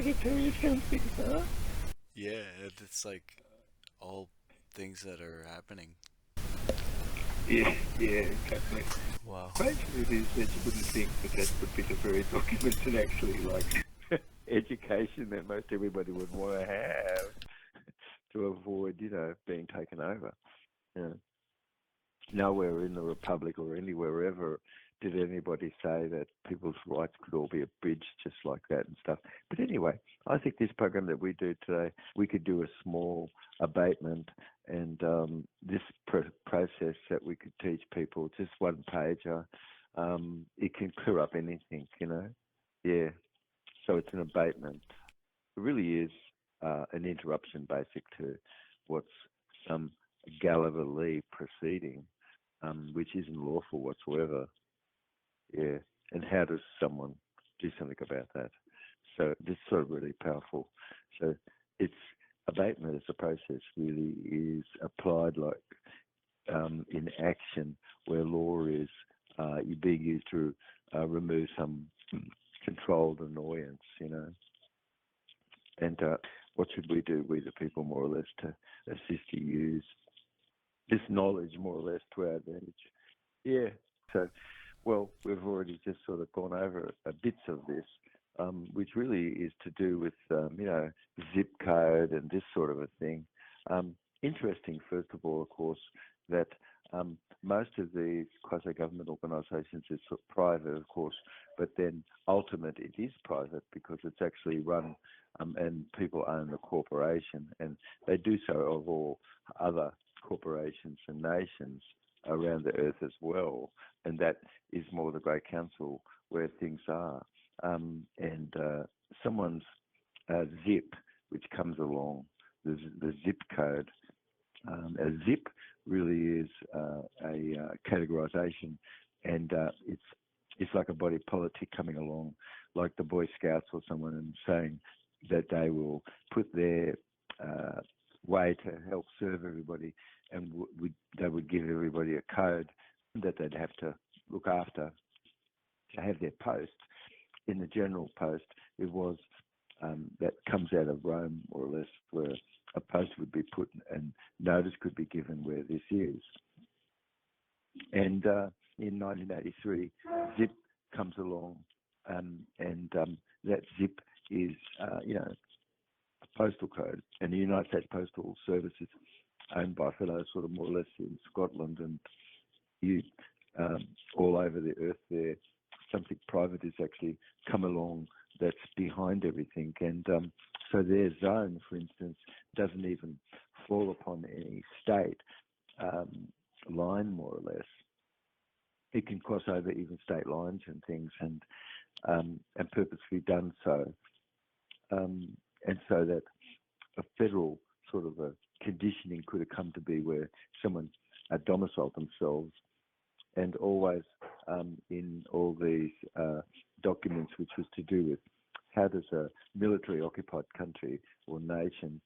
gonna tell you something, huh? Yeah, it's like all things that are happening. Yeah, yeah, exactly. Wow. Crazy it is that you wouldn't think that that would be the very documents and actually like education that most everybody would want to have to avoid, being taken over. Yeah. Nowhere in the Republic or anywhere ever did anybody say that people's rights could all be abridged just like that and stuff. But anyway, I think this program that we do today, we could do a small abatement and this process that we could teach people, just one pager, it can clear up anything. Yeah. So it's an abatement. It really is an interruption basic to what's some Galilee proceeding, which isn't lawful whatsoever. Yeah. And how does someone do something about that? So this is sort of really powerful. So it's abatement as a process really is applied like in action where law is being used to remove some controlled annoyance. And what should we do, we the people, more or less, to assist you use this knowledge more or less to our advantage? Yeah. So, well, we've already just sort of gone over bits of this, which really is to do with, zip code and this sort of a thing. Interesting, first of all, of course, that most of these quasi-government organisations is sort of private, of course, but then ultimate it is private because it's actually run and people own the corporation, and they do so of all other corporations and nations around the earth as well, and that is more the Great Council where things are. And someone's zip, which comes along, the zip code. A zip really is a categorization, and it's like a body politic coming along, like the Boy Scouts or someone, and saying that they will put their way to help serve everybody, and they would give everybody a code that they'd have to look after to have their post. In the general post, it was that comes out of Rome, more or less, where a post would be put and notice could be given where this is. And in 1983, zip comes along, and that zip is, a postal code. And the United States Postal Service is owned by fellows sort of more or less in Scotland, and you all over the earth there. Something private has actually come along that's behind everything. And so their zone, for instance, doesn't even fall upon any state line, more or less. It can cross over even state lines and things, and purposely done so. And so that a federal sort of a conditioning could have come to be where someone domiciled themselves, and always in all these documents, which was to do with how does a military-occupied country or nation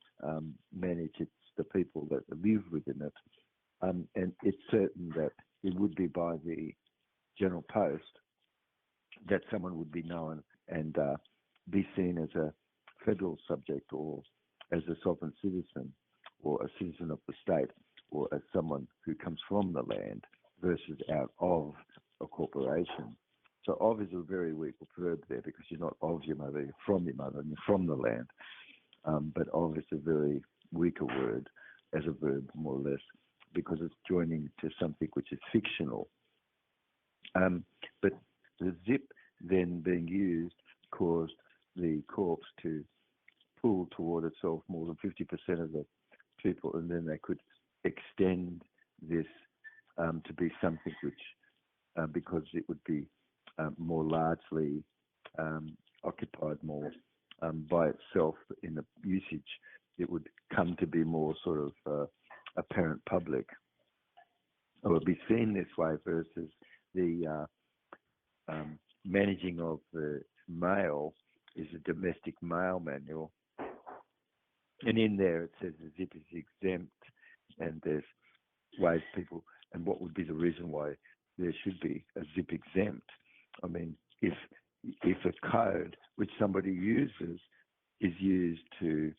manage the people that live within it. And it's certain that it would be by the general post that someone would be known and be seen as a federal subject or as a sovereign citizen or a citizen of the state or as someone who comes from the land versus out of a corporation. So of is a very weak verb there because you're not of your mother, you're from your mother and you're from the land. But of is a very weaker word as a verb, more or less, because it's joining to something which is fictional. But the zip then being used caused the corpse to pull toward itself more than 50% of the people, and then they could extend this to be something which, because it would be more largely occupied more by itself in the usage, it would come to be more sort of apparent public. It would be seen this way versus the managing of the mail is a domestic mail manual. And in there it says the zip is exempt, and there's ways people, and what would be the reason why there should be a zip exempt? I mean, if a code which somebody uses is used to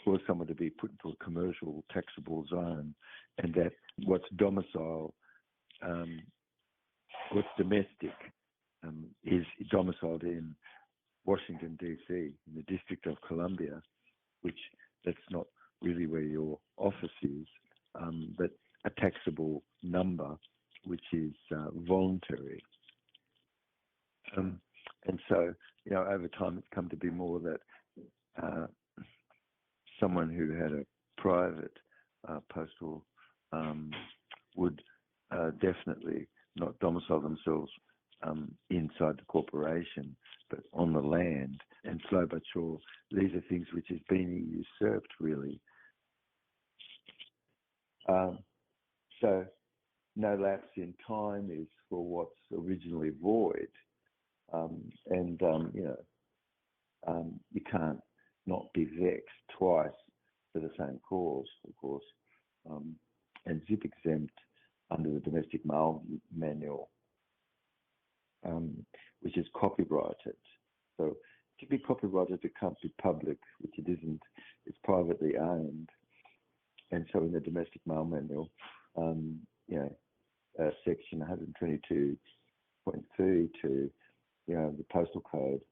cause someone to be put into a commercial taxable zone, and that what's domicile, what's domestic, is domiciled in Washington, D.C., in the District of Columbia, which that's not really where your office is, but a taxable number, which is voluntary. And so, over time it's come to be more that someone who had a private postal would definitely not domicile themselves inside the corporation, but on the land. And slow but sure, these are things which is being usurped, really. So no lapse in time is for what's originally void. You can't not be vexed twice for the same cause, of course. And zip exempt under the Domestic Mail Manual, which is copyrighted. So to be copyrighted, it can't be public, which it isn't. It's privately owned. And so in the Domestic Mail Manual, section 122.32, the postal code,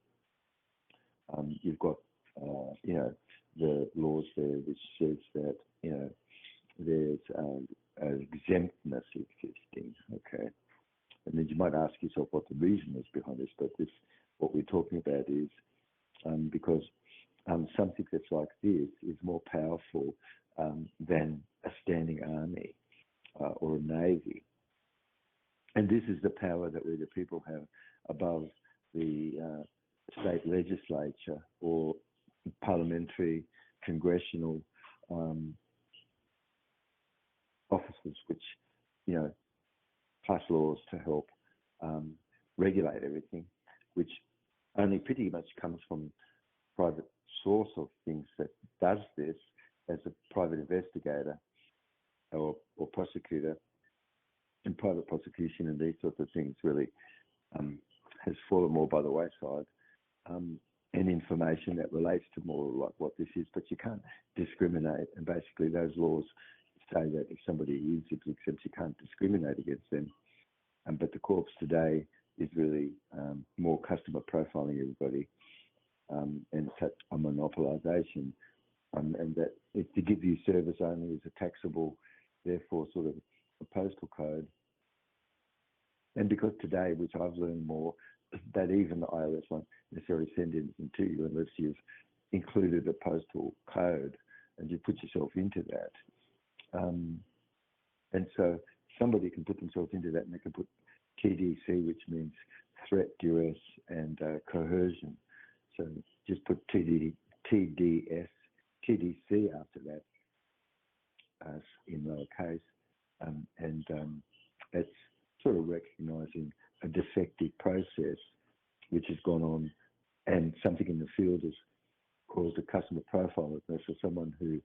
you've got, the laws there which says that, there's exemptness existing, okay? And then you might ask yourself what the reason is behind this, but what we're talking about is because something that's like this is more powerful than a standing army or a navy. And this is the power that we the people have above the state legislature or parliamentary, congressional officers, which, pass laws to help regulate everything, which only pretty much comes from private source of things that does this as a private investigator or prosecutor. And private prosecution and these sorts of things really has fallen more by the wayside. And information that relates to more like what this is, but you can't discriminate. And basically those laws say that if somebody is exempt, you can't discriminate against them. But the corpse today is really more customer profiling everybody, and such a monopolisation, and that it's to give you service only as a taxable, therefore sort of a postal code. And because today, which I've learned more, that even the IRS won't necessarily send anything to you unless you've included a postal code and you put yourself into that. And so somebody can put themselves into that, and they can put TDC, which means threat, duress, and coercion. So just put TDC after that, as in lowercase, and it's sort of recognising a defective process which has gone on, and something in the field has caused a customer profiler for someone who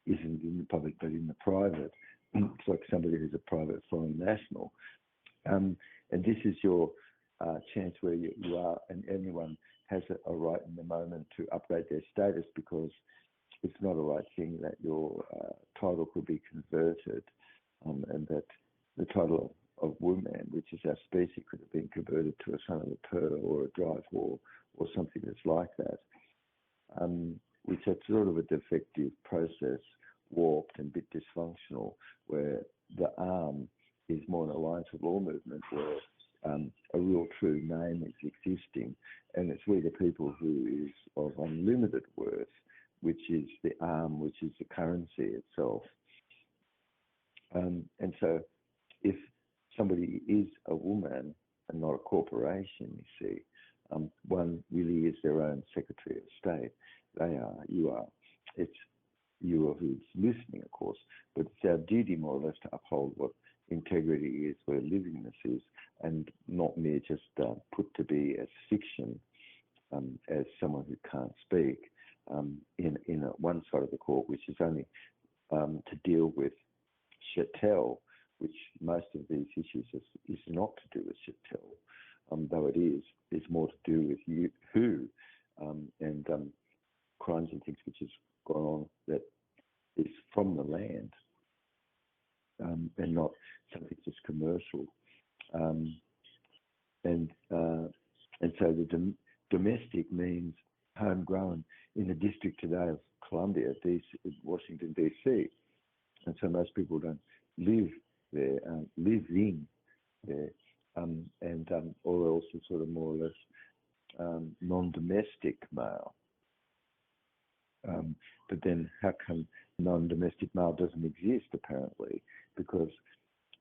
isn't in the public but in the private. It's like somebody who's a private foreign national. And this is your chance where you are, and anyone has a right in the moment to upgrade their status, because it's not a right thing that your title could be converted, and that the title of woman, which is our species, could have been converted to a son of a pearl or a drive or something that's like that, which is sort of a defective process, warped and a bit dysfunctional, where the arm is more an alliance of law movement, where a real true name is existing, and it's we the people who is of unlimited worth, which is the arm, which is the currency itself. And so if somebody is a woman and not a corporation, you see, one really is their own Secretary of State. They are, you are. It's you who's listening, of course, but it's our duty more or less to uphold what integrity is, where livingness is, and not mere just put to be as fiction, as someone who can't speak, in one side of the court, which is only to deal with chattel, which most of these issues is not to do with chattel, though it is. It's more to do with you, who, and domestic means homegrown in the District today of Columbia, Washington, D.C. And so most people don't live there, living there, or else it's sort of more or less non-domestic male. But then how come non-domestic male doesn't exist, apparently? Because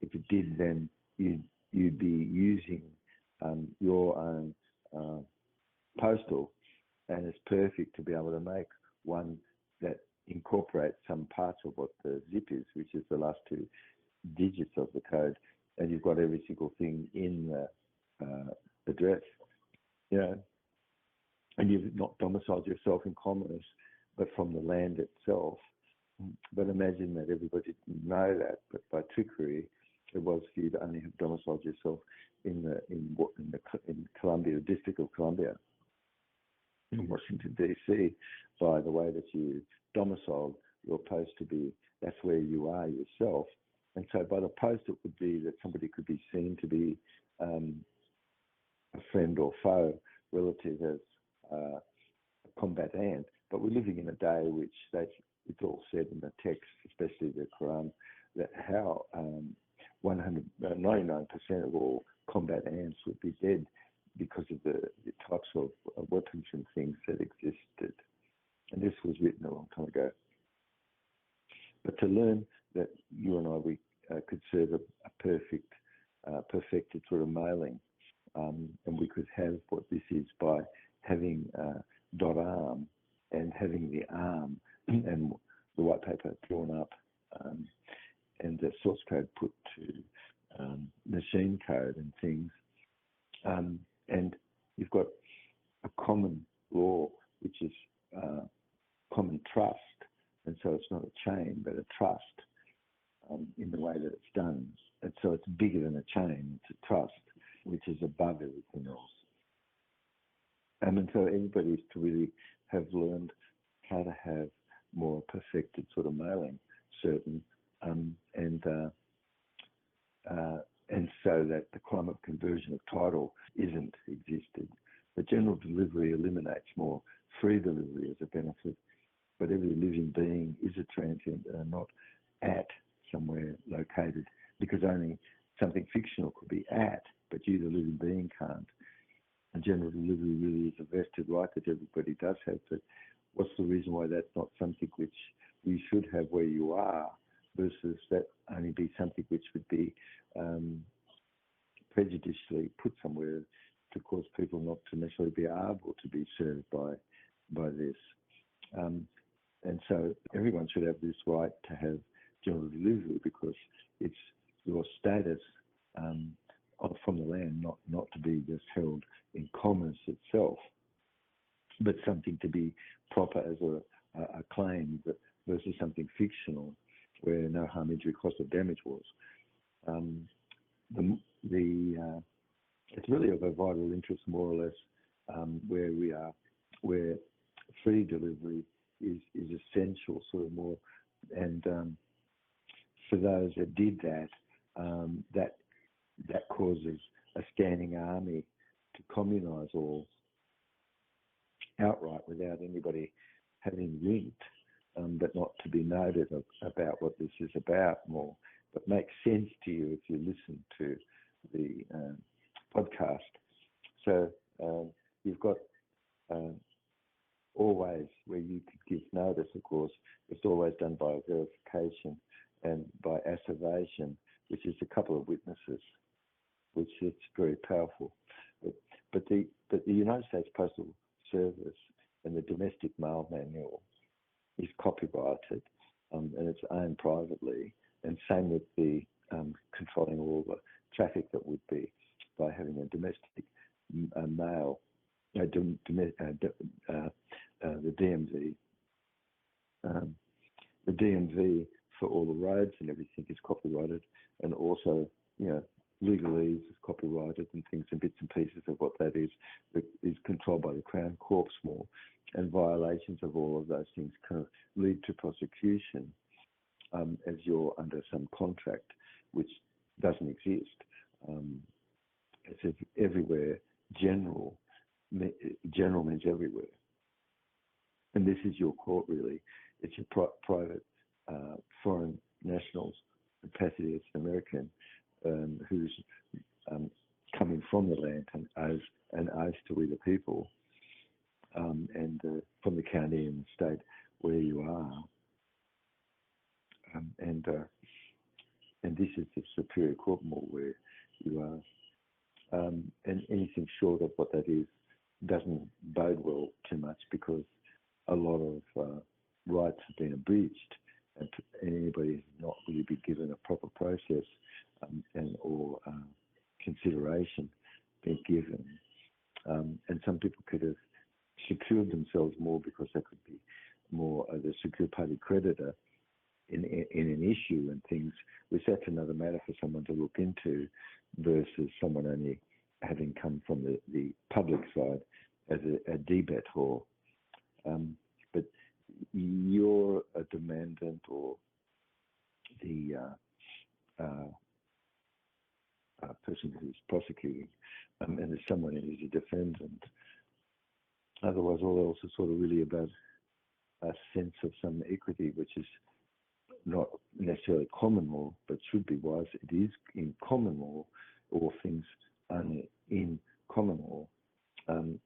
if it did, then you'd be using your own postal, and it's perfect to be able to make one that incorporates some parts of what the zip is, which is the last two digits of the code, and you've got every single thing in the address, and you've not domiciled yourself in commerce, but from the land itself. But imagine that everybody didn't know that, but by trickery, it was for you to only have domiciled yourself in Columbia, the District of Columbia, in Washington, D.C., by the way that you domiciled your post to be, that's where you are yourself. And so by the post, it would be that somebody could be seen to be a friend or foe, relative as a combatant. But we're living in a day which it's all said in the text, especially the Quran, that how 99% of all combat ants would be dead because of the types of weapons and things that existed. And this was written a long time ago. But to learn that you and I, we could serve a perfected sort of mailing, and we could have what this is by having dot arm and having the arm and the white paper drawn up, and the source code put to machine code and things. And you've got a common law, which is common trust. And so it's not a chain, but a trust in the way that it's done. And so it's bigger than a chain, it's a trust, which is above everything else. And so everybody is to really have learned how to have more perfected sort of mailing, certain, and so that the climate conversion of title isn't existed. The general delivery eliminates more free delivery as a benefit, but every living being is a transient and not at somewhere located, because only something fictional could be at, but you, the living being, can't. And general delivery really is a vested right that everybody does have, but what's the reason why that's not something which you should have where you are, versus that only be something which would be prejudicially put somewhere to cause people not to necessarily be able to be served by this. And so everyone should have this right to have general delivery, because it's your status from the land, not to be just held in commerce itself, but something to be proper as a claim versus something fictional where no harm, injury, cost or damage was. It's really of a vital interest, more or less, where we are, where free delivery is essential, sort of more. And for those that did that, that causes a standing army to communise all outright without anybody having winked, but not to be noted about what this is about more, but makes sense to you if you listen to the podcast. So you've got always where you could give notice, of course. It's always done by verification and by asseveration, which is a couple of witnesses, which is very powerful. But the United States Postal Service and the Domestic Mail Manual is copyrighted, and it's owned privately, and same with the controlling all the traffic that would be by having a domestic mail, the DMV. The DMV for all the roads and everything is copyrighted, and also, legalese is copyrighted, and things and bits and pieces of what that is controlled by the Crown Corps more, and violations of all of those things can lead to prosecution as you're under some contract which doesn't exist. It's everywhere general, general means everywhere. And this is your court, really. It's your private foreign nationals, capacity as an American, who's coming from the land and owes an oath to we the people, and from the county and the state where you are. And this is the superior court more where you are. And anything short of what that is doesn't bode well too much, because a lot of rights have been abridged, and anybody has not really been given a proper process or consideration being given. And some people could have secured themselves more because they could be more the secure party creditor in an issue and things, which that's another matter for someone to look into, versus someone only having come from the public side as a debator. But you're a demandant, or the person who's prosecuting, and there's someone who's a defendant. Otherwise, all else is sort of really about a sense of some equity, which is not necessarily common law, but should be wise. It is in common law, all things only in common law. And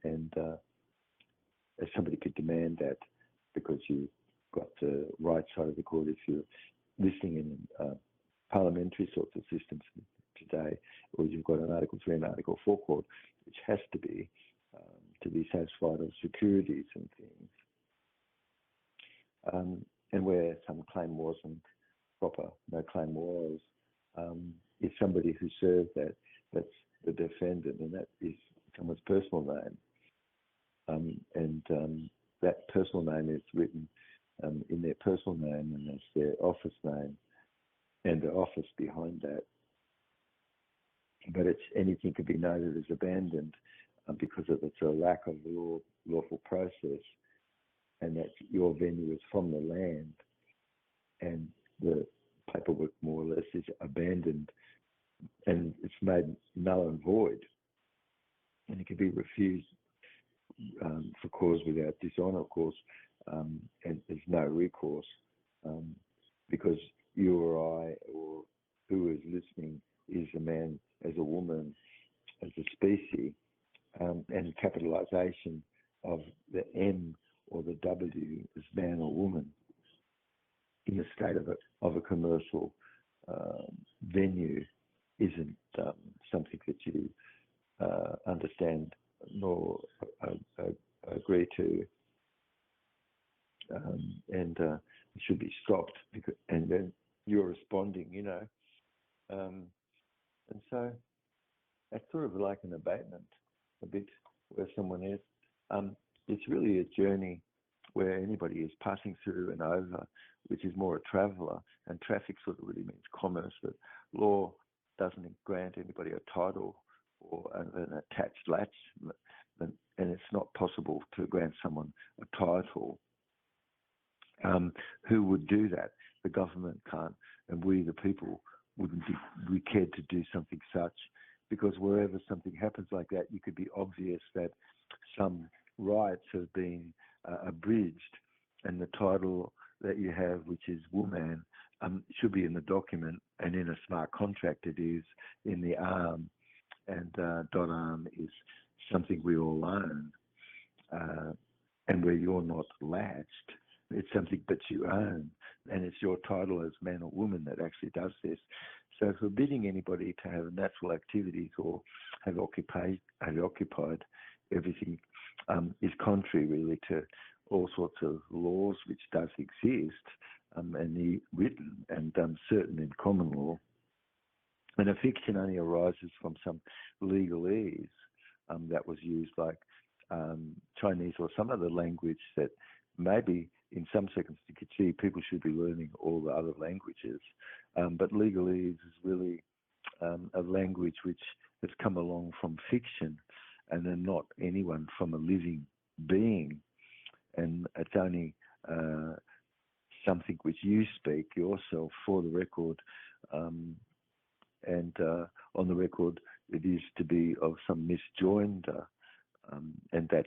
somebody could demand that because you've got the right side of the court. If you're listening in parliamentary sorts of systems today, or you've got an Article 3 and Article 4 court, which has to be satisfied of securities and things. And where some claim wasn't proper, no claim was, it's somebody who served that's the defendant, and that is someone's personal name. That personal name is written in their personal name, and that's their office name and the office behind that. But anything could be noted as abandoned because it's a lack of lawful process, and that your venue is from the land, and the paperwork more or less is abandoned, and it's made null and void, and it can be refused for cause without dishonour, of course, and there's no recourse, because you or I or who is listening is a man as a woman as a species, and capitalisation of the M or the W as man or woman in a state of a commercial venue isn't something that you understand nor agree to, and it should be stopped. And then you're responding, and so that's sort of like an abatement, a bit where someone is. It's really a journey where anybody is passing through and over, which is more a traveller, and traffic sort of really means commerce. But law doesn't grant anybody a title or an attached latch, and it's not possible to grant someone a title. Who would do that? The government can't, and we, the people, wouldn't be cared to do something such, because wherever something happens like that, you could be obvious that some rights have been abridged, and the title that you have, which is woman, should be in the document, and in a smart contract it is in the arm, and .arm is something we all own, and where you're not latched, it's something that you own, and it's your title as man or woman that actually does this. So forbidding anybody to have natural activities or have occupied everything is contrary really to all sorts of laws which does exist, and the written and certain in common law. And a fiction only arises from some legalese that was used, like Chinese or some other language that maybe in some seconds you could see people should be learning all the other languages. But legalese is really a language which has come along from fiction, and then not anyone from a living being. And it's only something which you speak yourself for the record, and on the record it is to be of some misjoinder and that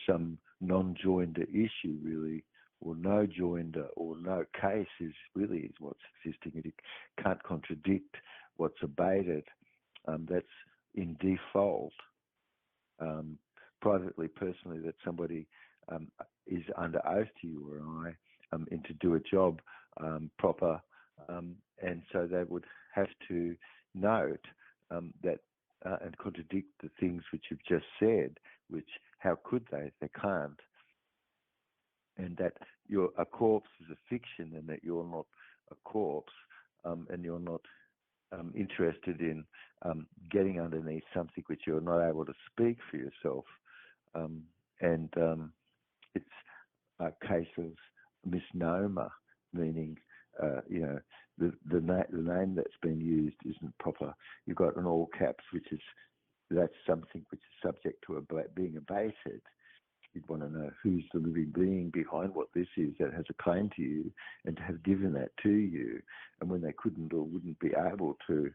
some non-joinder issue really, or no joinder or no case is what's existing. It can't contradict what's abated. That's in default. Privately, personally, that somebody is under oath to you or I, and to do a job proper, and so they would have to note that and contradict the things which you've just said, which how could they? They can't. And that a corpse is a fiction, and that you're not a corpse, and you're not interested in getting underneath something which you're not able to speak for yourself. And it's a case of misnomer, meaning the name that's been used isn't proper. You've got an all caps, that's something which is subject to being abated. You'd want to know who's the living being behind what this is that has a claim to you, and to have given that to you. And when they couldn't or wouldn't be able to,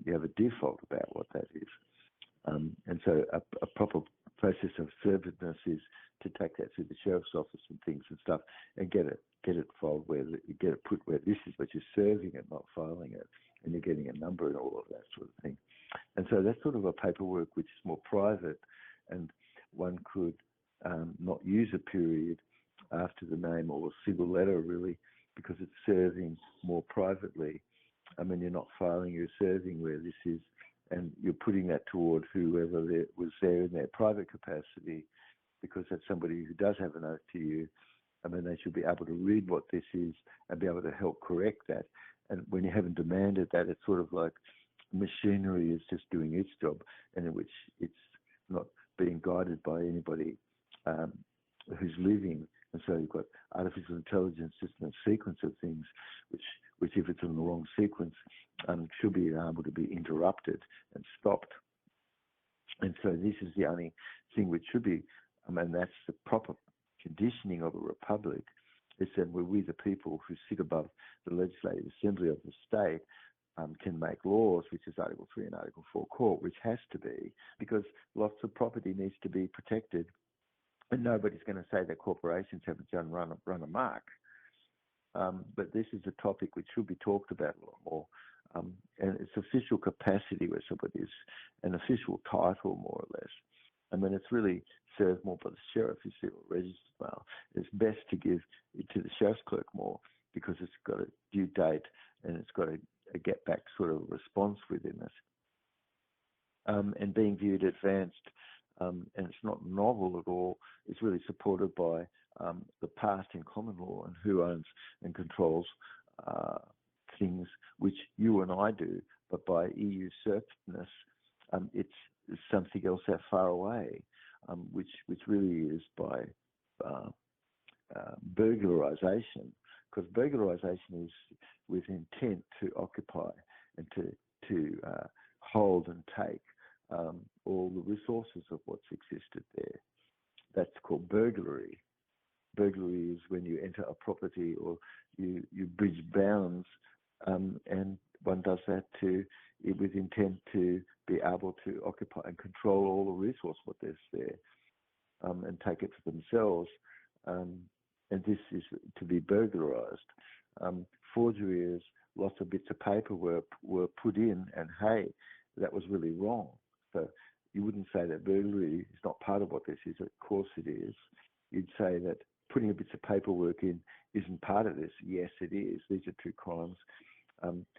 you have a default about what that is. And so a proper process of servedness is to take that through the sheriff's office and things and stuff, and get it filed get it put where this is, but you're serving it, not filing it, and you're getting a number and all of that sort of thing. And so that's sort of a paperwork which is more private, and one could not use a period after the name or a single letter really, because it's serving more privately. I mean, you're not filing, you're serving where this is, and you're putting that toward whoever was there in their private capacity, because that's somebody who does have an oath to you. I mean, they should be able to read what this is and be able to help correct that. And when you haven't demanded that, it's sort of like machinery is just doing its job, and in which it's not being guided by anybody who's living. And so you've got artificial intelligence just in a sequence of things, which if it's in the wrong sequence, should be able to be interrupted and stopped. And so this is the only thing which should be, that's the proper conditioning of a republic, is that we the people who sit above the legislative assembly of the state can make laws, which is Article 3 and Article 4 court, which has to be, because lots of property needs to be protected. And nobody's going to say that corporations haven't run amok. But this is a topic which should be talked about a lot more. And it's official capacity where somebody is an official title, more or less. I mean, it's really served more by the sheriff, you see, or registered mail. It's best to give it to the sheriff's clerk more, because it's got a due date and it's got a get back sort of response within it. And being viewed advanced, and it's not novel at all. It's really supported by the past in common law and who owns and controls things which you and I do, but by EU usurpedness, it's something else that far away, which really is by burglarization, because burglarization is with intent to occupy and to hold and take all the resources of what's existed there. That's called burglary. Burglary is when you enter a property or you bridge bounds, and one does that with intent to be able to occupy and control all the resource what there's there, and take it for themselves. And this is to be burglarized. Forgery is lots of bits of paper were put in, and hey, that was really wrong. So you wouldn't say that burglary is not part of what this is. Of course it is. You'd say that putting a bits of paperwork in isn't part of this. Yes, it is. These are two crimes.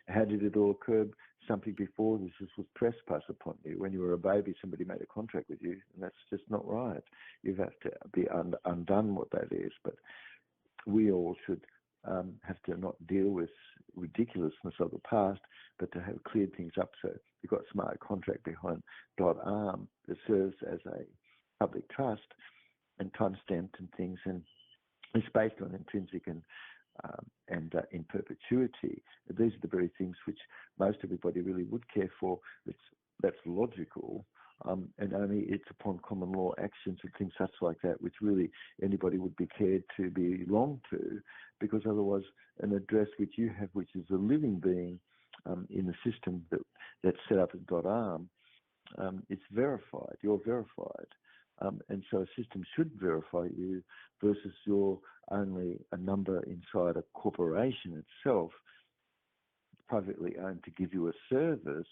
How did it all occur? Something before this was trespass upon you. When you were a baby, somebody made a contract with you, and that's just not right. You have to be undone what that is. But we all should have to not deal with ridiculousness of the past, but to have cleared things up. So you've got a smart contract behind .arm that serves as a public trust and time-stamped and things, and it's based on intrinsic and in perpetuity. These are the very things which most everybody really would care for. That's logical, and only it's upon common law actions and things such like that which really anybody would be cared to belong to, because otherwise an address which you have, which is a living being in the system that's set up at .arm, it's verified. You're verified. And so a system should verify you versus you're only a number inside a corporation itself, privately owned to give you a service,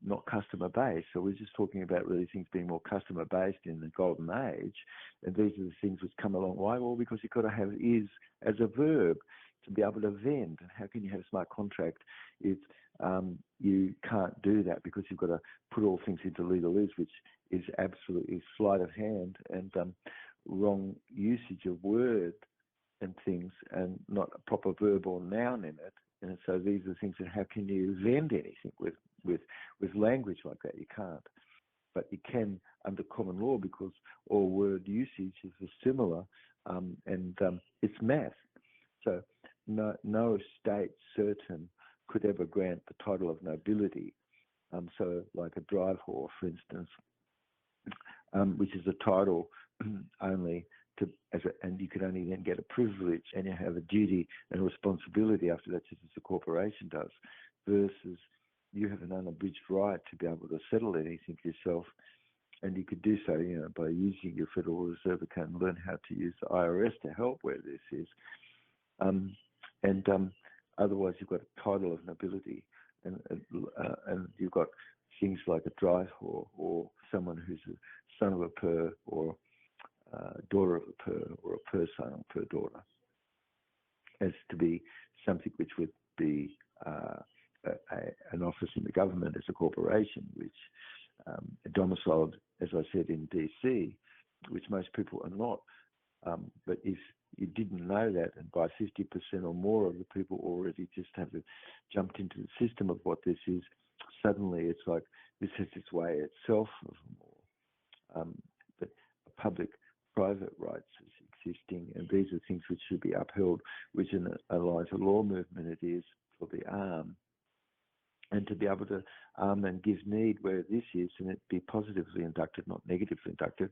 not customer based. So we're just talking about really things being more customer based in the golden age. And these are the things which come along. Why? Well, because you've got to have is as a verb to be able to vend. And how can you have a smart contract if you can't do that, because you've got to put all things into legalese, which is absolutely sleight of hand and wrong usage of word and things, and not a proper verb or noun in it. And so these are things that how can you vend anything with language like that? You can't. But you can under common law, because all word usage is similar, and it's math. So no state certain could ever grant the title of nobility. So like a drive whore, for instance, which is a title only and you can only then get a privilege, and you have a duty and a responsibility after that, just as a corporation does, versus you have an unabridged right to be able to settle anything yourself. And you could do so, by using your Federal Reserve account and learn how to use the IRS to help where this is. Otherwise, you've got a title of nobility, and you've got things like a drive whore, or someone who's a son of a per, or daughter of a per, or a per son or per daughter, as to be something which would be an office in the government as a corporation, which domiciled, as I said, in DC, which most people are not. But if you didn't know that, and by 50% or more of the people already just have jumped into the system of what this is, suddenly it's like this has its way itself of more. But public-private rights is existing, and these are things which should be upheld, which in a lighter law movement it is for the arm. And to be able to arm and give need where this is, and it be positively inducted, not negatively inducted.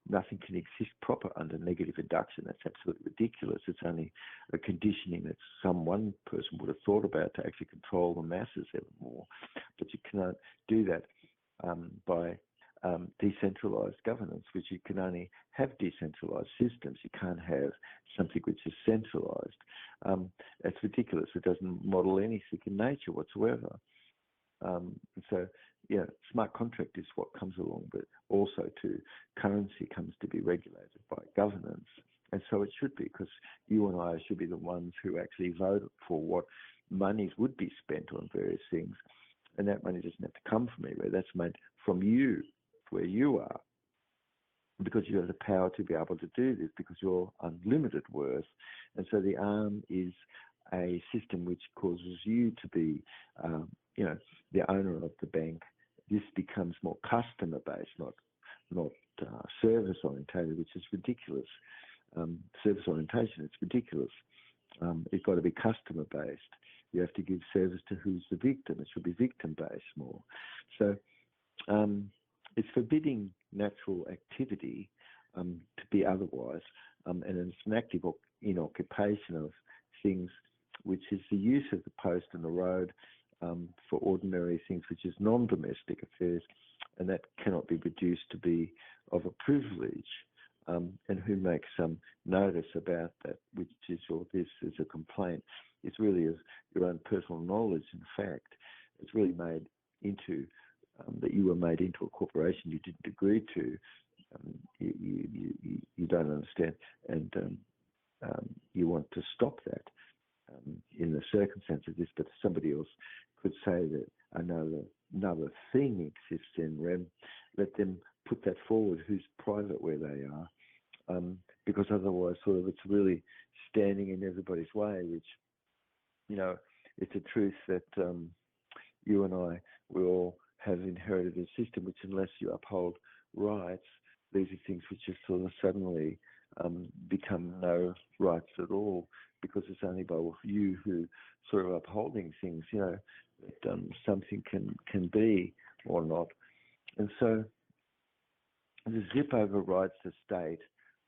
Nothing can exist proper under negative induction. That's absolutely ridiculous. It's only a conditioning that one person would have thought about to actually control the masses ever more. But you cannot do that by decentralized governance, which you can only have decentralized systems. You can't have something which is centralized. It's ridiculous. It doesn't model anything in nature whatsoever. So, smart contract is what comes along, but also currency comes to be regulated by governance. And so it should be, because you and I should be the ones who actually vote for what monies would be spent on various things. And that money doesn't have to come from anywhere. That's made from you, where you are, because you have the power to be able to do this, because you're unlimited worth. And so the arm is a system which causes you to be, the owner of the bank. This becomes more customer-based, not service-orientated, which is ridiculous. Service orientation, it's ridiculous. It's got to be customer-based. You have to give service to who's the victim. It should be victim-based more. So it's forbidding natural activity to be otherwise, and it's an active inoccupation of things, which is the use of the post and the road for ordinary things, which is non-domestic affairs, and that cannot be reduced to be of a privilege. And who makes some notice about that, which is, or this is a complaint. It's really of your own personal knowledge. In fact, it's really made into that you were made into a corporation you didn't agree to. You don't understand, and you want to stop that in the circumstance of this. But somebody else could say that another thing exists in REM. Let them put that forward, who's private where they are, because otherwise sort of it's really standing in everybody's way, which, it's a truth that you and I, we all have inherited a system which, unless you uphold rights, these are things which just sort of suddenly become no rights at all, because it's only by you who sort of upholding things, that something can be or not. And so the zip overrides the state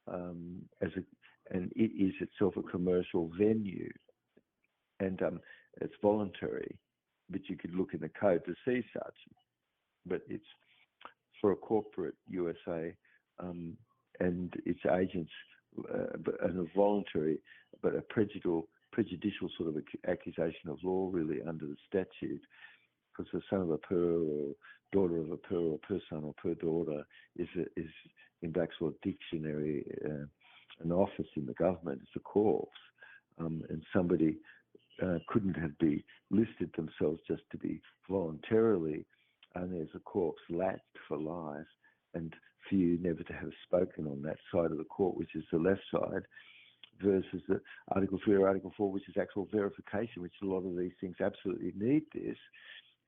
and it is itself a commercial venue, and it's voluntary, but you could look in the code to see such. But it's for a corporate USA and its agents, and a voluntary but a prejudicial sort of accusation of law, really, under the statute, because the son of a per or daughter of a per or per son or per daughter is in Black's Law Dictionary an office in the government. It's a corpse, and somebody couldn't have be listed themselves just to be voluntarily only as a corpse latched for life, and for you never to have spoken on that side of the court, which is the left side, versus the Article 3 or Article 4, which is actual verification, which a lot of these things absolutely need this.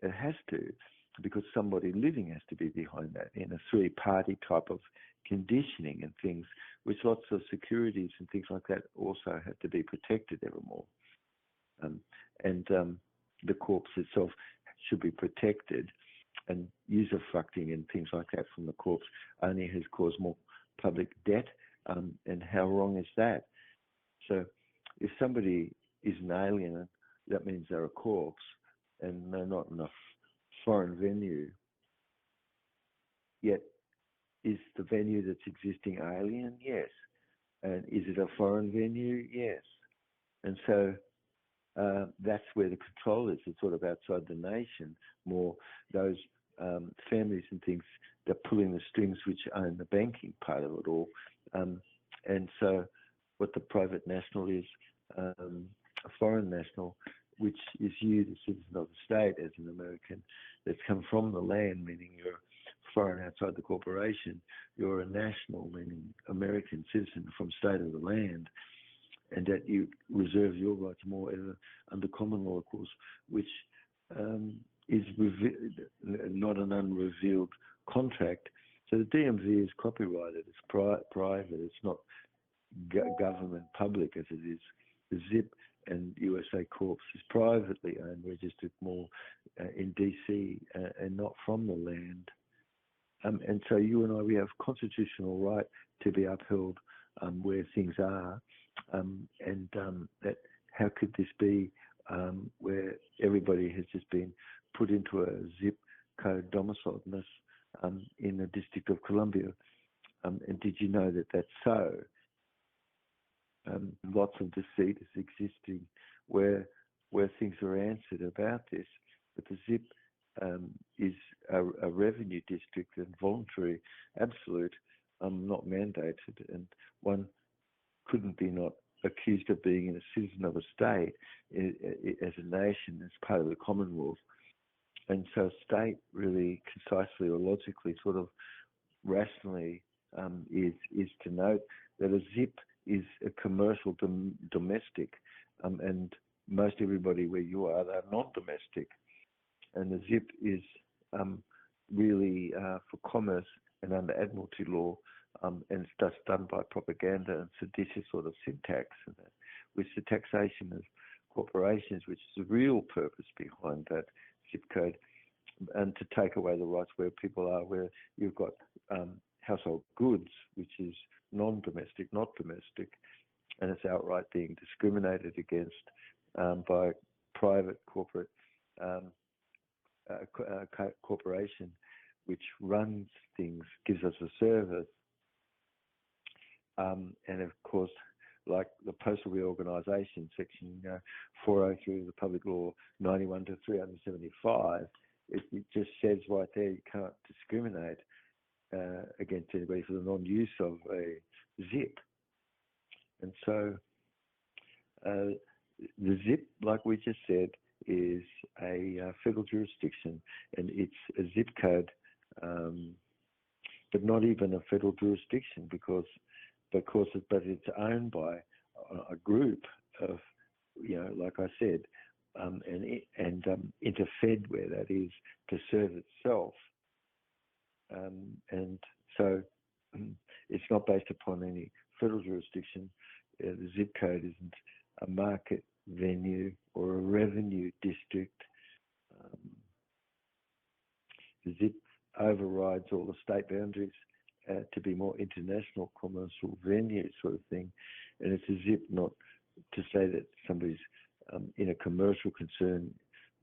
It has to, because somebody living has to be behind that in a three-party type of conditioning and things, which lots of securities and things like that also have to be protected evermore. The corpse itself should be protected, and usufructing and things like that from the corpse only has caused more public debt, and how wrong is that? So if somebody is an alien, that means they're a corpse and they're not in a foreign venue. Yet, is the venue that's existing alien? Yes. And is it a foreign venue? Yes. And so that's where the control is. It's sort of outside the nation, more those families and things that are pulling the strings which own the banking part of it all. And so what the private national is, a foreign national, which is you, the citizen of the state, as an American, that's come from the land, meaning you're foreign outside the corporation. You're a national, meaning American citizen from state of the land, and that you reserve your rights more under common law, of course, which is not an unrevealed contract. So the DMV is copyrighted. It's private. It's not government public as it is. The ZIP and USA Corps is privately owned, registered more in DC and not from the land. And so you and I, we have constitutional right to be upheld where things are. That how could this be where everybody has just been put into a zip code domicileness in the District of Columbia? And did you know that that's so? Lots of deceit is existing where things are answered about this, but the zip is a revenue district and voluntary, absolute, not mandated, and one couldn't be not accused of being a citizen of a state as a nation, as part of the Commonwealth. And so state really concisely or logically, sort of rationally, is to note that a zip is a commercial domestic, and most everybody where you are, they're non-domestic. And the zip is really for commerce and under admiralty law, and it's just done by propaganda and seditious sort of syntax, which the taxation of corporations, which is the real purpose behind that zip code, and to take away the rights where people are, where you've got household goods, which is non-domestic, not domestic, and it's outright being discriminated against by private corporate corporation, which runs things, gives us a service, and of course, like the Postal Reorganisation, Section 403 of the Public Law 91 to 375, it just says right there you can't discriminate against anybody for the non-use of a zip. And so the zip, like we just said, is a federal jurisdiction, and it's a zip code, but not even a federal jurisdiction because it's owned by a group of, like I said, and interfed where that is to serve itself. And so it's not based upon any federal jurisdiction. The zip code isn't a market venue or a revenue district. The zip overrides all the state boundaries to be more international commercial venue sort of thing. And it's a zip, not to say that somebody's in a commercial concern,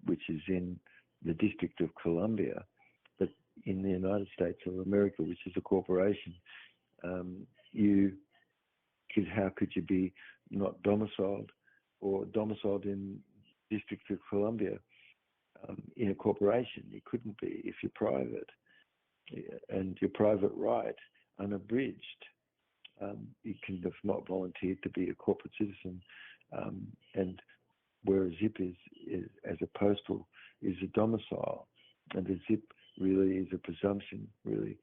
which is in the District of Columbia, but in the United States of America, which is a corporation, How could you be not domiciled or domiciled in District of Columbia in a corporation? You couldn't be if you're private, and your private right unabridged. You can have not volunteered to be a corporate citizen, and where a zip is as a postal is a domicile, and the zip really is a presumption, really,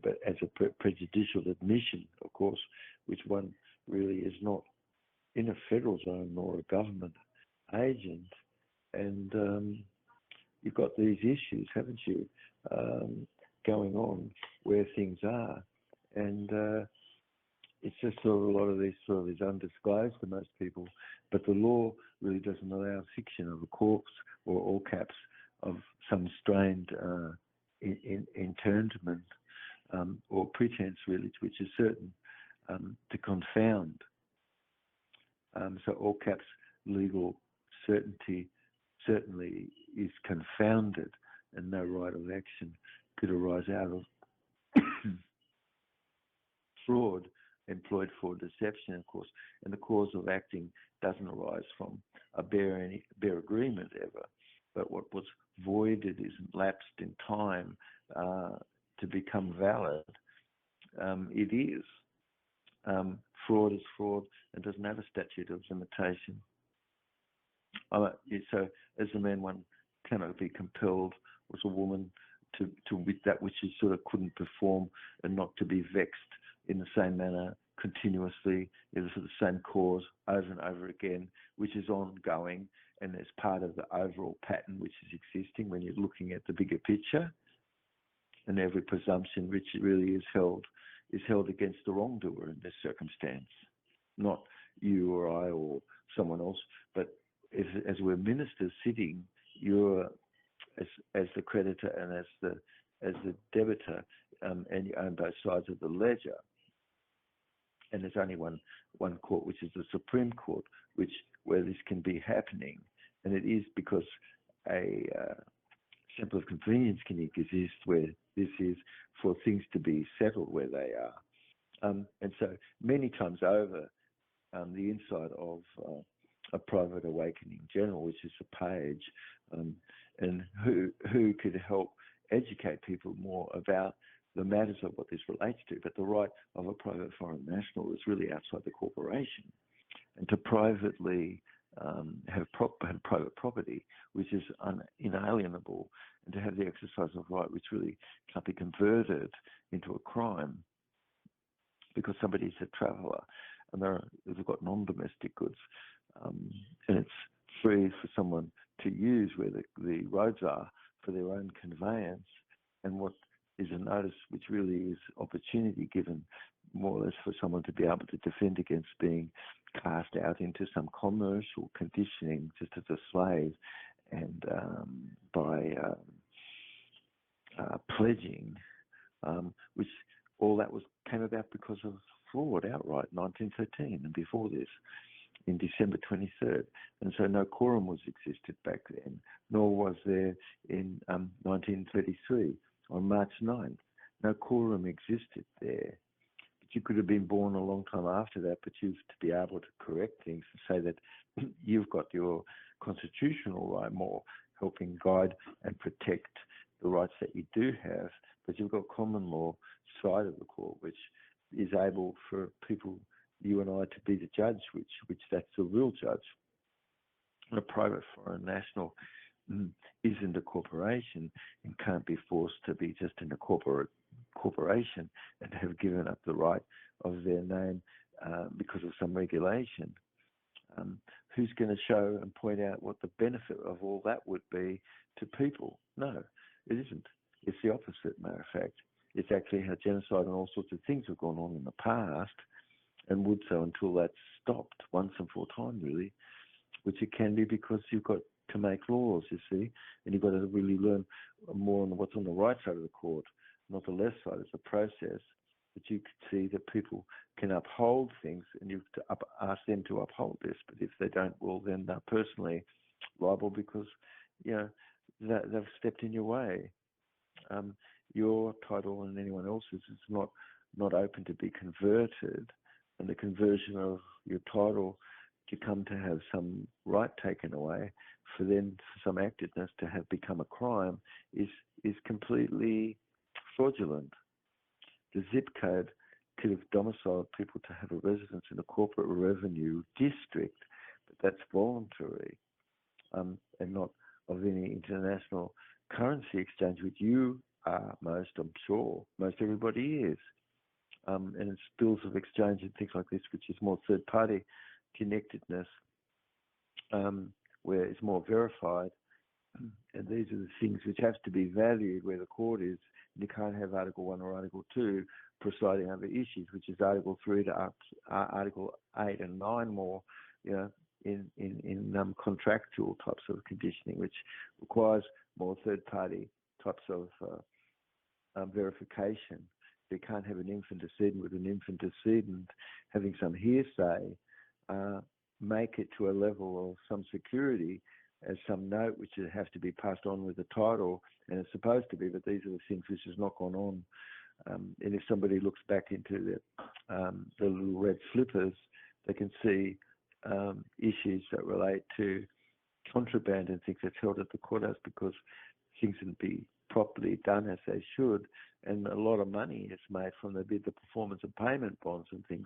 but as a prejudicial admission, of course, which one really is not in a federal zone nor a government agent. And you've got these issues, haven't you, going on where things are, and it's just sort of a lot of this is undisclosed to most people. But the law really doesn't allow fiction of a corpse or all caps of some strained internment or pretense, really, which is certain to confound. So all caps legal certainty certainly is confounded, and no right of action could arise out of fraud employed for deception, of course. And the cause of acting doesn't arise from a bare agreement ever, but what was voided isn't lapsed in time to become valid. It is. Fraud is fraud and doesn't have a statute of limitation. So as a man, one cannot be compelled, as a woman, to with that which he sort of couldn't perform, and not to be vexed in the same manner continuously, for the same cause over and over again, which is ongoing, and as part of the overall pattern which is existing when you're looking at the bigger picture. And every presumption which really is held against the wrongdoer in this circumstance, not you or I or someone else, but as we're ministers sitting, you're as the creditor and as the debitor, and you own both sides of the ledger. And there's only one court, which is the Supreme Court, where this can be happening, and it is because a sample of convenience can exist where this is for things to be settled where they are. And so many times over, the inside of a private awakening general, which is a page, and who could help educate people more about the matters of what this relates to. But the right of a private foreign national is really outside the corporation, and to privately have private property, which is inalienable, and to have the exercise of right, which really can't be converted into a crime because somebody's a traveller and they've got non-domestic goods, and it's free for someone to use where the roads are for their own conveyance, and what is a notice which really is opportunity given more or less for someone to be able to defend against being cast out into some commercial conditioning just as a slave, and by pledging, which all that came about because of fraud outright, 1913, and before this, in December 23rd. And so no quorum was existed back then, nor was there in 1933 on March 9th. No quorum existed there. But you could have been born a long time after that, but you've to be able to correct things and say that you've got your constitutional right more helping guide and protect the rights that you do have, but you've got common law side of the court, which is able for people, you and I, to be the judge, which that's the real judge. And a private foreign national isn't a corporation and can't be forced to be just in a corporation and have given up the right of their name because of some regulation. Who's going to show and point out what the benefit of all that would be to people? No, it isn't. It's the opposite, matter of fact. It's actually how genocide and all sorts of things have gone on in the past, and would so until that's stopped once and for all time, really, which it can be because you've got to make laws, you see, and you've got to really learn more on what's on the right side of the court, not the left side. It's a process, but you could see that people can uphold things, and you have to ask them to uphold this, but if they don't, well, then they're personally liable because, they've stepped in your way. Your title and anyone else's is not not open to be converted, and the conversion of your title to come to have some right taken away, for then some activeness to have become a crime, is completely fraudulent. The zip code could have domiciled people to have a residence in a corporate revenue district, but that's voluntary, and not of any international currency exchange, which you are most, I'm sure. Most everybody is. And it's bills of exchange and things like this, which is more third-party connectedness, where it's more verified. And these are the things which have to be valued where the court is. You can't have Article 1 or Article 2 presiding over issues, which is Article 3 to Article 8 and 9 more, in contractual types of conditioning, which requires more third-party types of verification. You can't have an infant decedent with an infant decedent having some hearsay, make it to a level of some security as some note which has to be passed on with the title, and it's supposed to be, but these are the things which has not gone on. And if somebody looks back into the little red slippers, they can see issues that relate to contraband and things that's held at the courthouse because things can be properly done as they should, and a lot of money is made from the performance and payment bonds and things,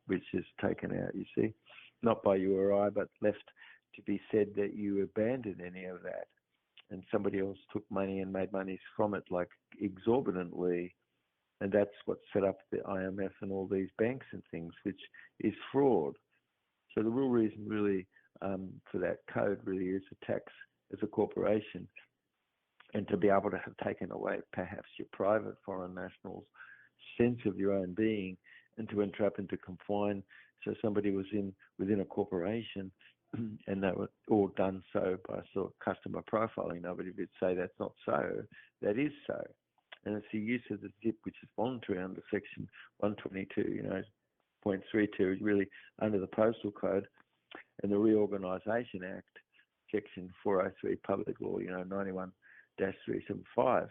which is taken out, you see, not by you or I, but left to be said that you abandoned any of that, and somebody else took money and made monies from it, like exorbitantly, and that's what set up the IMF and all these banks and things, which is fraud. So the real reason really for that code really is a tax as a corporation, and to be able to have taken away perhaps your private foreign nationals' sense of your own being, and to entrap and to confine. So somebody was within a corporation, and they were all done so by sort of customer profiling. Nobody would say that's not so. That is so. And it's the use of the zip, which is voluntary under Section 122, .32, is really under the Postal Code, and the Reorganisation Act, Section 403, Public Law, 91-375.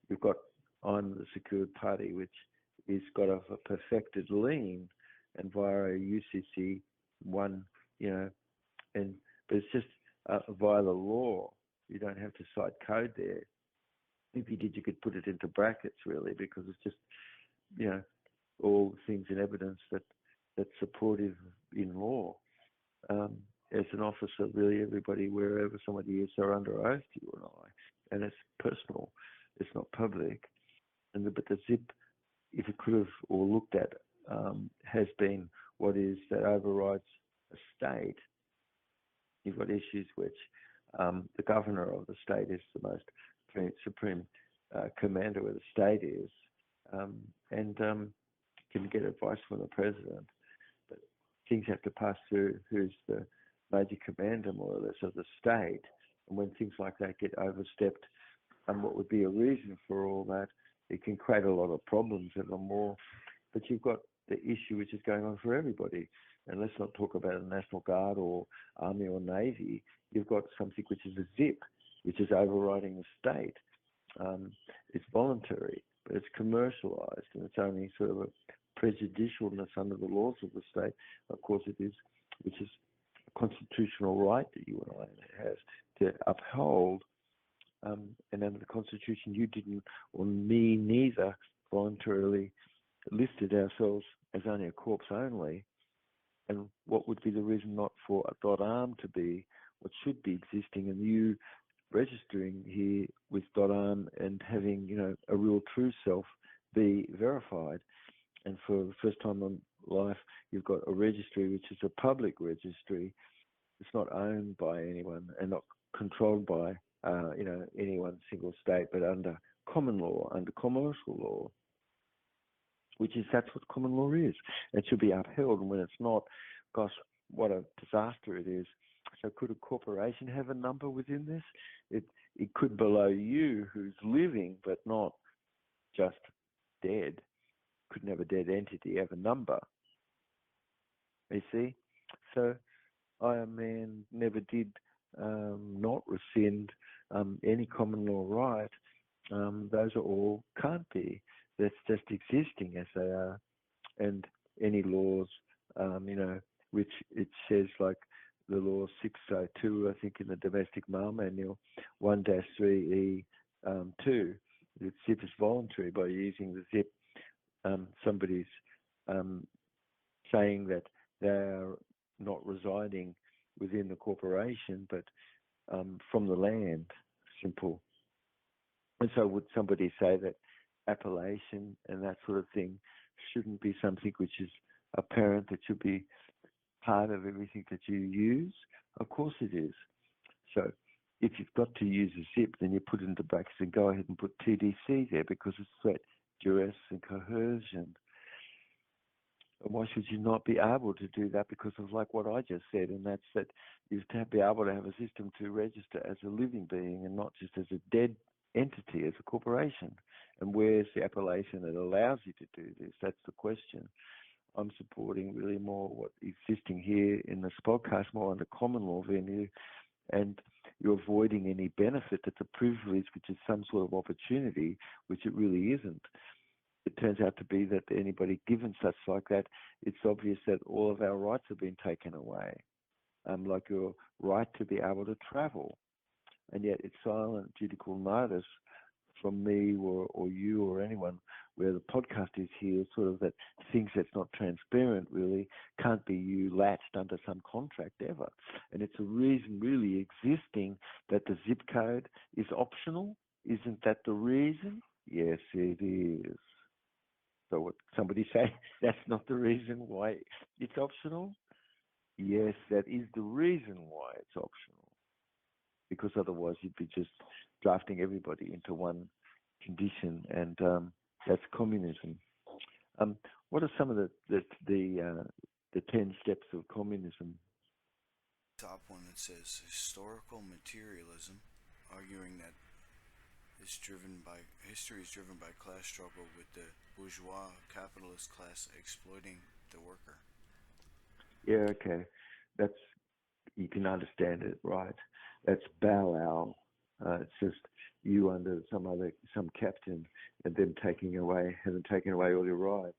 You've got on the secured party, which is got a perfected lien, and via a UCC 1, but it's just via the law. You don't have to cite code there. If you did, you could put it into brackets, really, because it's just, all things and evidence that's supportive in law. As an officer, really, everybody, wherever somebody is, are under oath to you and I, and it's personal. It's not public. But the zip, if it could have or looked at, has been what is that overrides a state. You've got issues which the governor of the state is the most supreme commander where the state is, and can get advice from the president. But things have to pass through who's the major commander, more or less, of the state. And when things like that get overstepped, and what would be a reason for all that, it can create a lot of problems ever more. But you've got the issue which is going on for everybody. And let's not talk about the National Guard or Army or Navy. You've got something which is a zip, which is overriding the state. It's voluntary, but it's commercialized, and it's only sort of a prejudicialness under the laws of the state. Of course it is, which is a constitutional right that you and I has to uphold. And under the Constitution, you didn't, or me neither, voluntarily listed ourselves as only a corpse only. And what would be the reason not for a .arm to be what should be existing, and you registering here with .arm and having, a real true self be verified? And for the first time in life, you've got a registry which is a public registry. It's not owned by anyone and not controlled by any one single state, but under common law, under commercial law, that's what common law is. It should be upheld, and when it's not, gosh, what a disaster it is. So could a corporation have a number within this? It could, below you, who's living but not just dead, couldn't have a dead entity have a number. You see? So Iron Man never did not rescind any common law right. Those are all can't be. that's just existing as they are, and any laws, which it says like the law 602, I think, in the Domestic Mail Manual, 1-3E 2, that zip is voluntary. By using the zip, somebody's saying that they're not residing within the corporation, but from the land, simple. And so would somebody say that appellation and that sort of thing shouldn't be something which is apparent, that should be part of everything that you use? Of course it is. So if you've got to use a zip, then you put it into brackets and go ahead and put TDC there, because it's threat, duress and coercion. And why should you not be able to do that? Because of like what I just said, and that's that you have to be able to have a system to register as a living being and not just as a dead entity, as a corporation. And where's the appellation that allows you to do this? That's the question. I'm supporting really more what existing here in this podcast, more on the common law venue, and you're avoiding any benefit that's a privilege, which is some sort of opportunity, which it really isn't. It turns out to be that anybody given such like that, it's obvious that all of our rights have been taken away, like your right to be able to travel. And yet it's silent judicial notice from me or you or anyone where the podcast is here, sort of that things that's not transparent really can't be you latched under some contract ever. And it's a reason really existing that the zip code is optional. Isn't that the reason? Yes, it is. So what somebody say, that's not the reason why it's optional? Yes, that is the reason why it's optional. Because otherwise you'd be just drafting everybody into one condition, and that's communism. What are some of the 10 steps of communism? Top one that says historical materialism, arguing that history is driven by class struggle, with the bourgeois capitalist class exploiting the worker. Yeah, okay. That's, you can understand it, right? That's Bow Wow. It's just you under some captain and them taking away all your rights.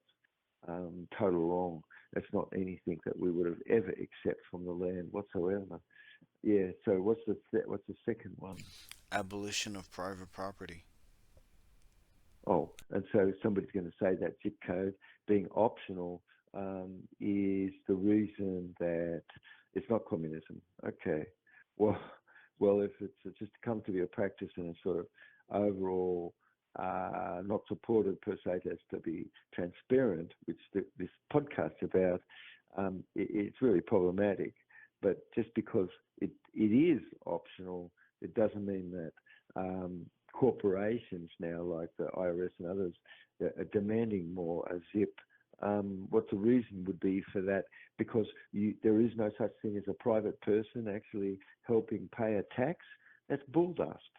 Total wrong. That's not anything that we would have ever accept from the land whatsoever. Yeah. So what's the second one? Abolition of private property. Oh, and so somebody's going to say that zip code being optional is the reason that it's not communism. Okay. Well, if it's just come to be a practice and a sort of overall not supported per se as to be transparent, which this podcast's about, it's really problematic. But just because it is optional, it doesn't mean that corporations now, like the IRS and others, are demanding more a zip. What the reason would be for that? Because there is no such thing as a private person actually helping pay a tax. That's bull dust.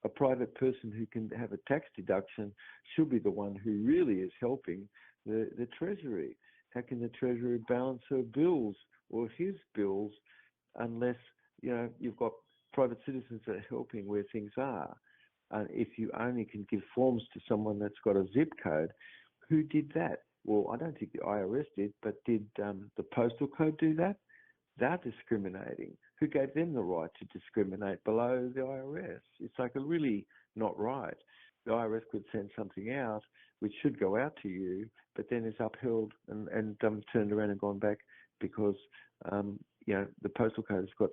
A private person who can have a tax deduction should be the one who really is helping the Treasury. How can the Treasury balance her bills or his bills unless you've got private citizens that are helping where things are? If you only can give forms to someone that's got a zip code, who did that? Well, I don't think the IRS did, but did the postal code do that? They're discriminating. Who gave them the right to discriminate below the IRS? It's like really not right. The IRS could send something out which should go out to you, but then it's upheld and turned around and gone back because the postal code has got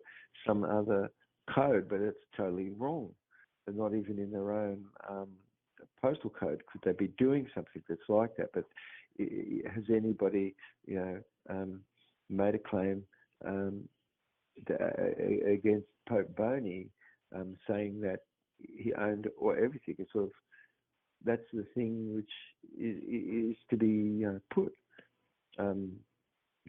some other code, but it's totally wrong. They're not even in their own postal code. Could they be doing something that's like that? But has anybody, made a claim against Pope Boney, saying that he owned or everything? It's sort of, that's the thing which is to be put.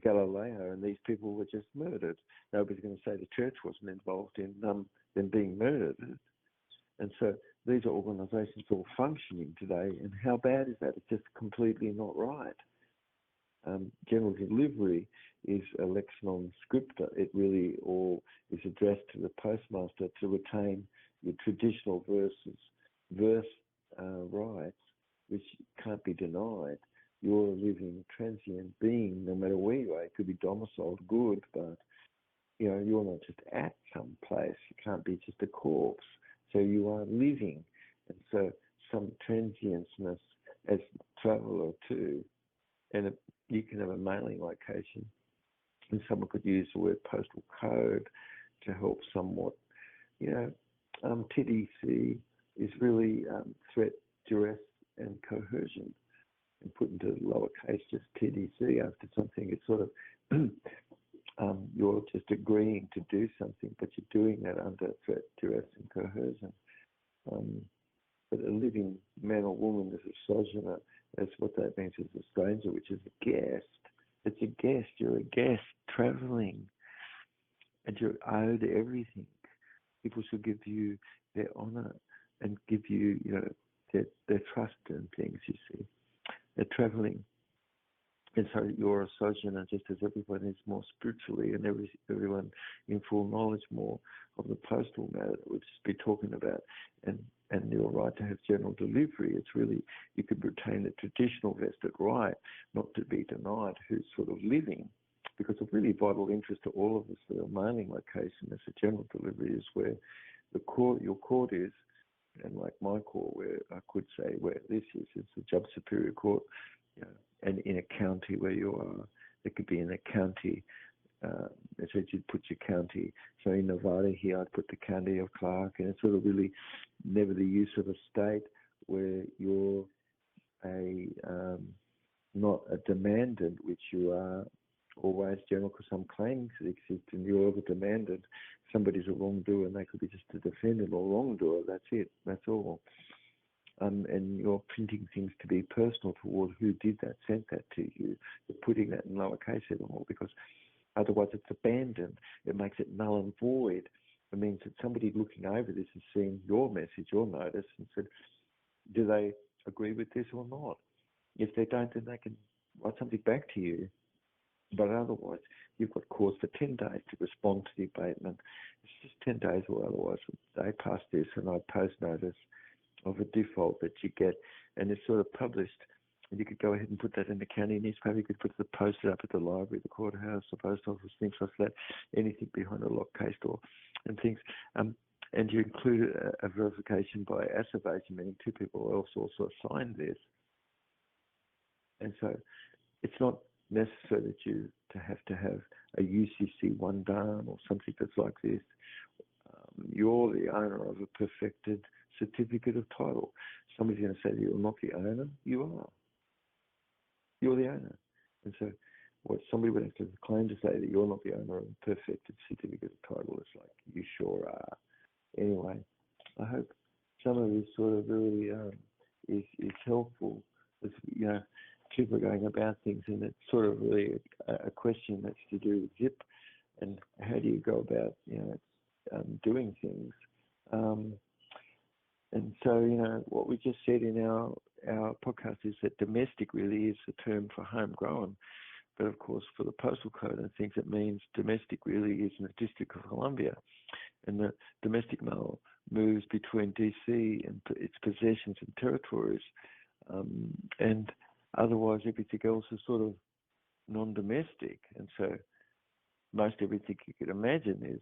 Galileo and these people were just murdered. Nobody's going to say the church wasn't involved in them being murdered. And so these are organisations all functioning today, and how bad is that? It's just completely not right. General delivery is a lex non scripta. It really all is addressed to the postmaster to retain your traditional verse rights, which can't be denied. You're a living, transient being, no matter where you are. It could be domiciled good, but you're not just at some place. You can't be just a corpse. So you are living, and so some transientness as traveller too. And you can have a mailing location, and someone could use the word postal code to help somewhat. TDC is really threat, duress, and coercion, and put into lowercase just TDC after something. It's sort of you're just agreeing to do something, but you're doing that under threat, duress, and coercion. But a living man or woman is a sojourner. That's what that means, is a stranger, which is a guest. It's a guest. You're a guest traveling, and you're owed everything. People should give you their honour and give you, their trust in things, you see. They're traveling. And so you're a sojourner, just as everyone is more spiritually, and everyone in full knowledge more of the postal matter that we've just been talking about, and your right to have general delivery. It's really, you could retain the traditional vested right, not to be denied, who's sort of living, because of really vital interest to all of us, the mailing location as a general delivery is where your court is, and like my court, where I could say where this is, it's the Jubb Superior Court, and in a county where you are, it could be in a county, so you'd put your county. So in Nevada here, I'd put the county of Clark, and it's sort of really never the use of a state where you're not a demandant, which you are always general, because some claims exist, and you're the demandant. Somebody's a wrongdoer, and they could be just a defendant or wrongdoer. That's it. That's all. And you're printing things to be personal toward who did that, sent that to you. You're putting that in lowercase evermore, because otherwise it's abandoned. It makes it null and void. It means that somebody looking over this has seen your message, your notice, and said, do they agree with this or not? If they don't, then they can write something back to you. But otherwise, you've got cause for 10 days to respond to the abatement. It's just 10 days, or otherwise they pass this, and I post notice of a default that you get, and it's sort of published. And you could go ahead and put that in the county newspaper. You could put the poster up at the library, the courthouse, the post office, things like that. Anything behind a locked case door and things. And you include a verification by asseveration, meaning two people else also signed this. And so it's not necessary that you have a UCC one done or something that's like this. You're the owner of a perfected certificate of title. Somebody's going to say that you're not the owner. You are. You're the owner. And so what somebody would have to claim to say that you're not the owner of a perfected certificate of title is like, you sure are. Anyway, I hope some of this sort of really is helpful. As, people are going about things, and it's sort of really a question that's to do with zip and how do you go about, doing things. And so, what we just said in our podcast is that domestic really is the term for homegrown. But of course, for the postal code and things, it means domestic really is in the District of Columbia. And the domestic mail moves between DC and its possessions and territories. And otherwise, everything else is sort of non-domestic. And so most everything you could imagine is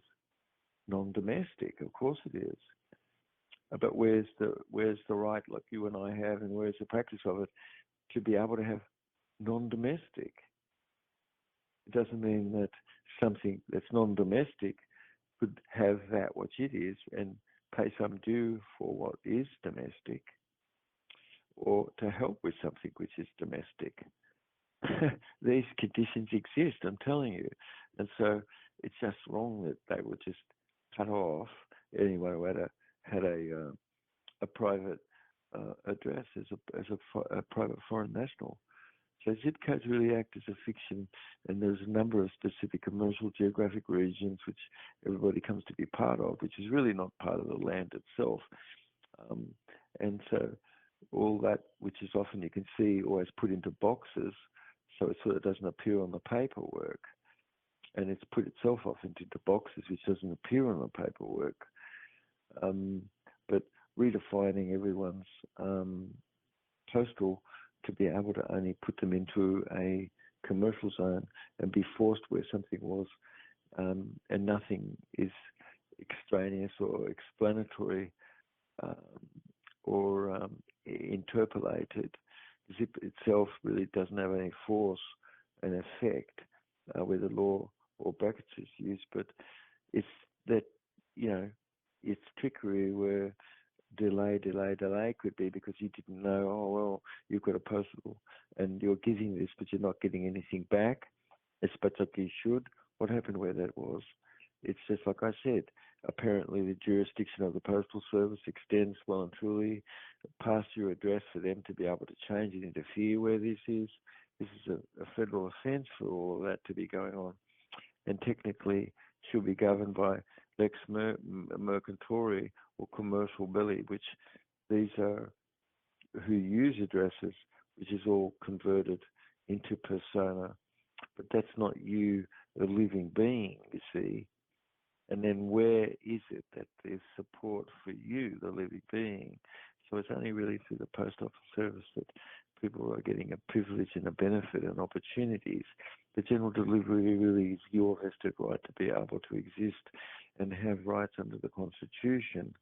non-domestic. Of course it is. But where's the right, like you and I have, and where's the practice of it, to be able to have non-domestic? It doesn't mean that something that's non-domestic could have that which it is and pay some due for what is domestic, or to help with something which is domestic. These conditions exist, I'm telling you. And so it's just wrong that they would just cut off anyone who had a private address as a private foreign national. So zip codes really act as a fiction, and there's a number of specific commercial geographic regions which everybody comes to be part of, which is really not part of the land itself. And so all that, which is often you can see always put into boxes, so it sort of doesn't appear on the paperwork. And it's put itself off into boxes which doesn't appear on the paperwork. But redefining everyone's postal to be able to only put them into a commercial zone and be forced where something was, and nothing is extraneous or explanatory or interpolated. Zip itself really doesn't have any force and effect where the law or brackets is used, but it's that, it's trickery where delay could be because you didn't know, oh, well, you've got a postal and you're giving this, but you're not getting anything back. It's but like you should. What happened where that was? It's just like I said, apparently the jurisdiction of the Postal Service extends well and truly past your address for them to be able to change and interfere where this is. This is a federal offence for all of that to be going on, and technically should be governed by lex mercantore or commercial belli, which these are who use addresses, which is all converted into persona. But that's not you, the living being, you see. And then where is it that there's support for you, the living being? So it's only really through the post office service that people are getting a privilege and a benefit and opportunities. The general delivery really is your vested right to be able to exist and have rights under the Constitution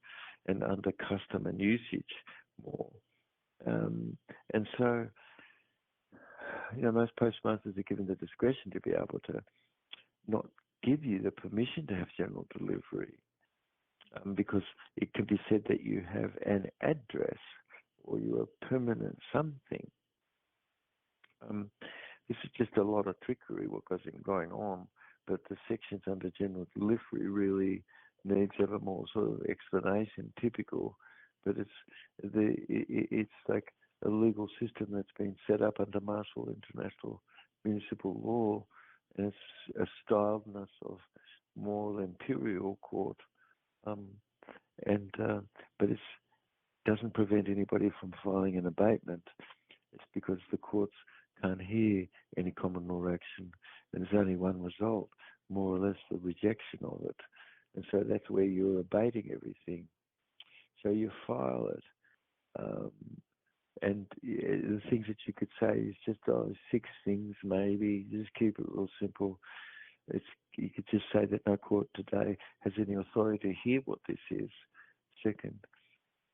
and under custom and usage more. And so, most postmasters are given the discretion to be able to not give you the permission to have general delivery, because it can be said that you have an address or you're a permanent something. This is just a lot of trickery what goes going on, but the sections under general delivery really needs a little more sort of explanation, typical, but it's like a legal system that's been set up under martial international municipal law, and it's a styledness of more imperial court, but it doesn't prevent anybody from filing an abatement. It's because the courts can't hear any common law action, and there's only one result, more or less the rejection of it, and so that's where you're abating everything. So you file it, and the things that you could say is just 6 things maybe. Just keep it real simple. You could just say that no court today has any authority to hear what this is. Second,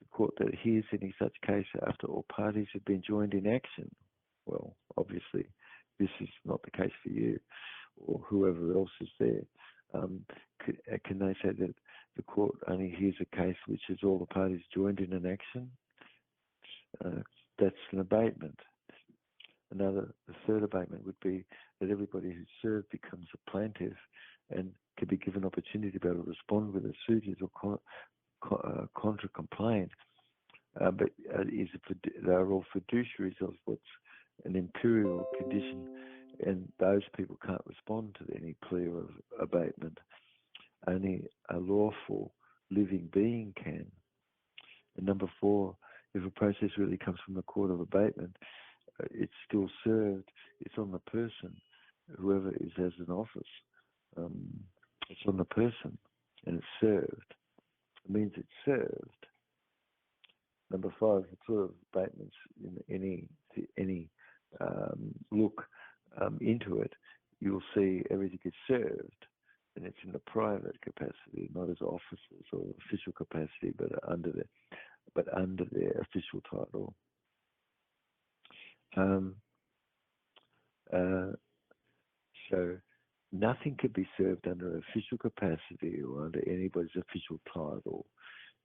the court that hears any such case after all parties have been joined in action. Well, obviously, this is not the case for you or whoever else is there. Can they say that the court only hears a case which is all the parties joined in an action? That's an abatement. The third abatement would be that everybody who's served becomes a plaintiff and can be given opportunity to be able to respond with a suit or contra complaint. But they're all fiduciaries of what's an imperial condition, and those people can't respond to any plea of abatement. Only a lawful living being can. And number 4, if a process really comes from the court of abatement, it's still served. It's on the person, whoever is as an office. It's on the person, and it's served. It means it's served. Number 5, the sort of abatements in any look into it, you'll see everything is served, and it's in the private capacity, not as officers or official capacity, but under their official title. So nothing could be served under official capacity or under anybody's official title.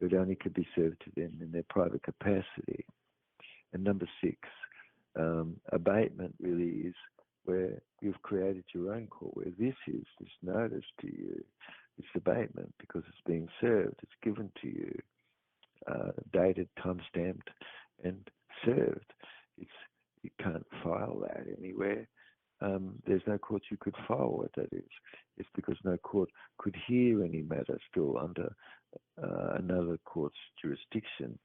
It only could be served to them in their private capacity. And number 6, abatement really is where you've created your own court, where this notice to you. It's abatement because it's being served. It's given to you, dated, time-stamped, and served. You can't file that anywhere. There's no court you could file what that is. It's because no court could hear any matter still under another court's jurisdiction.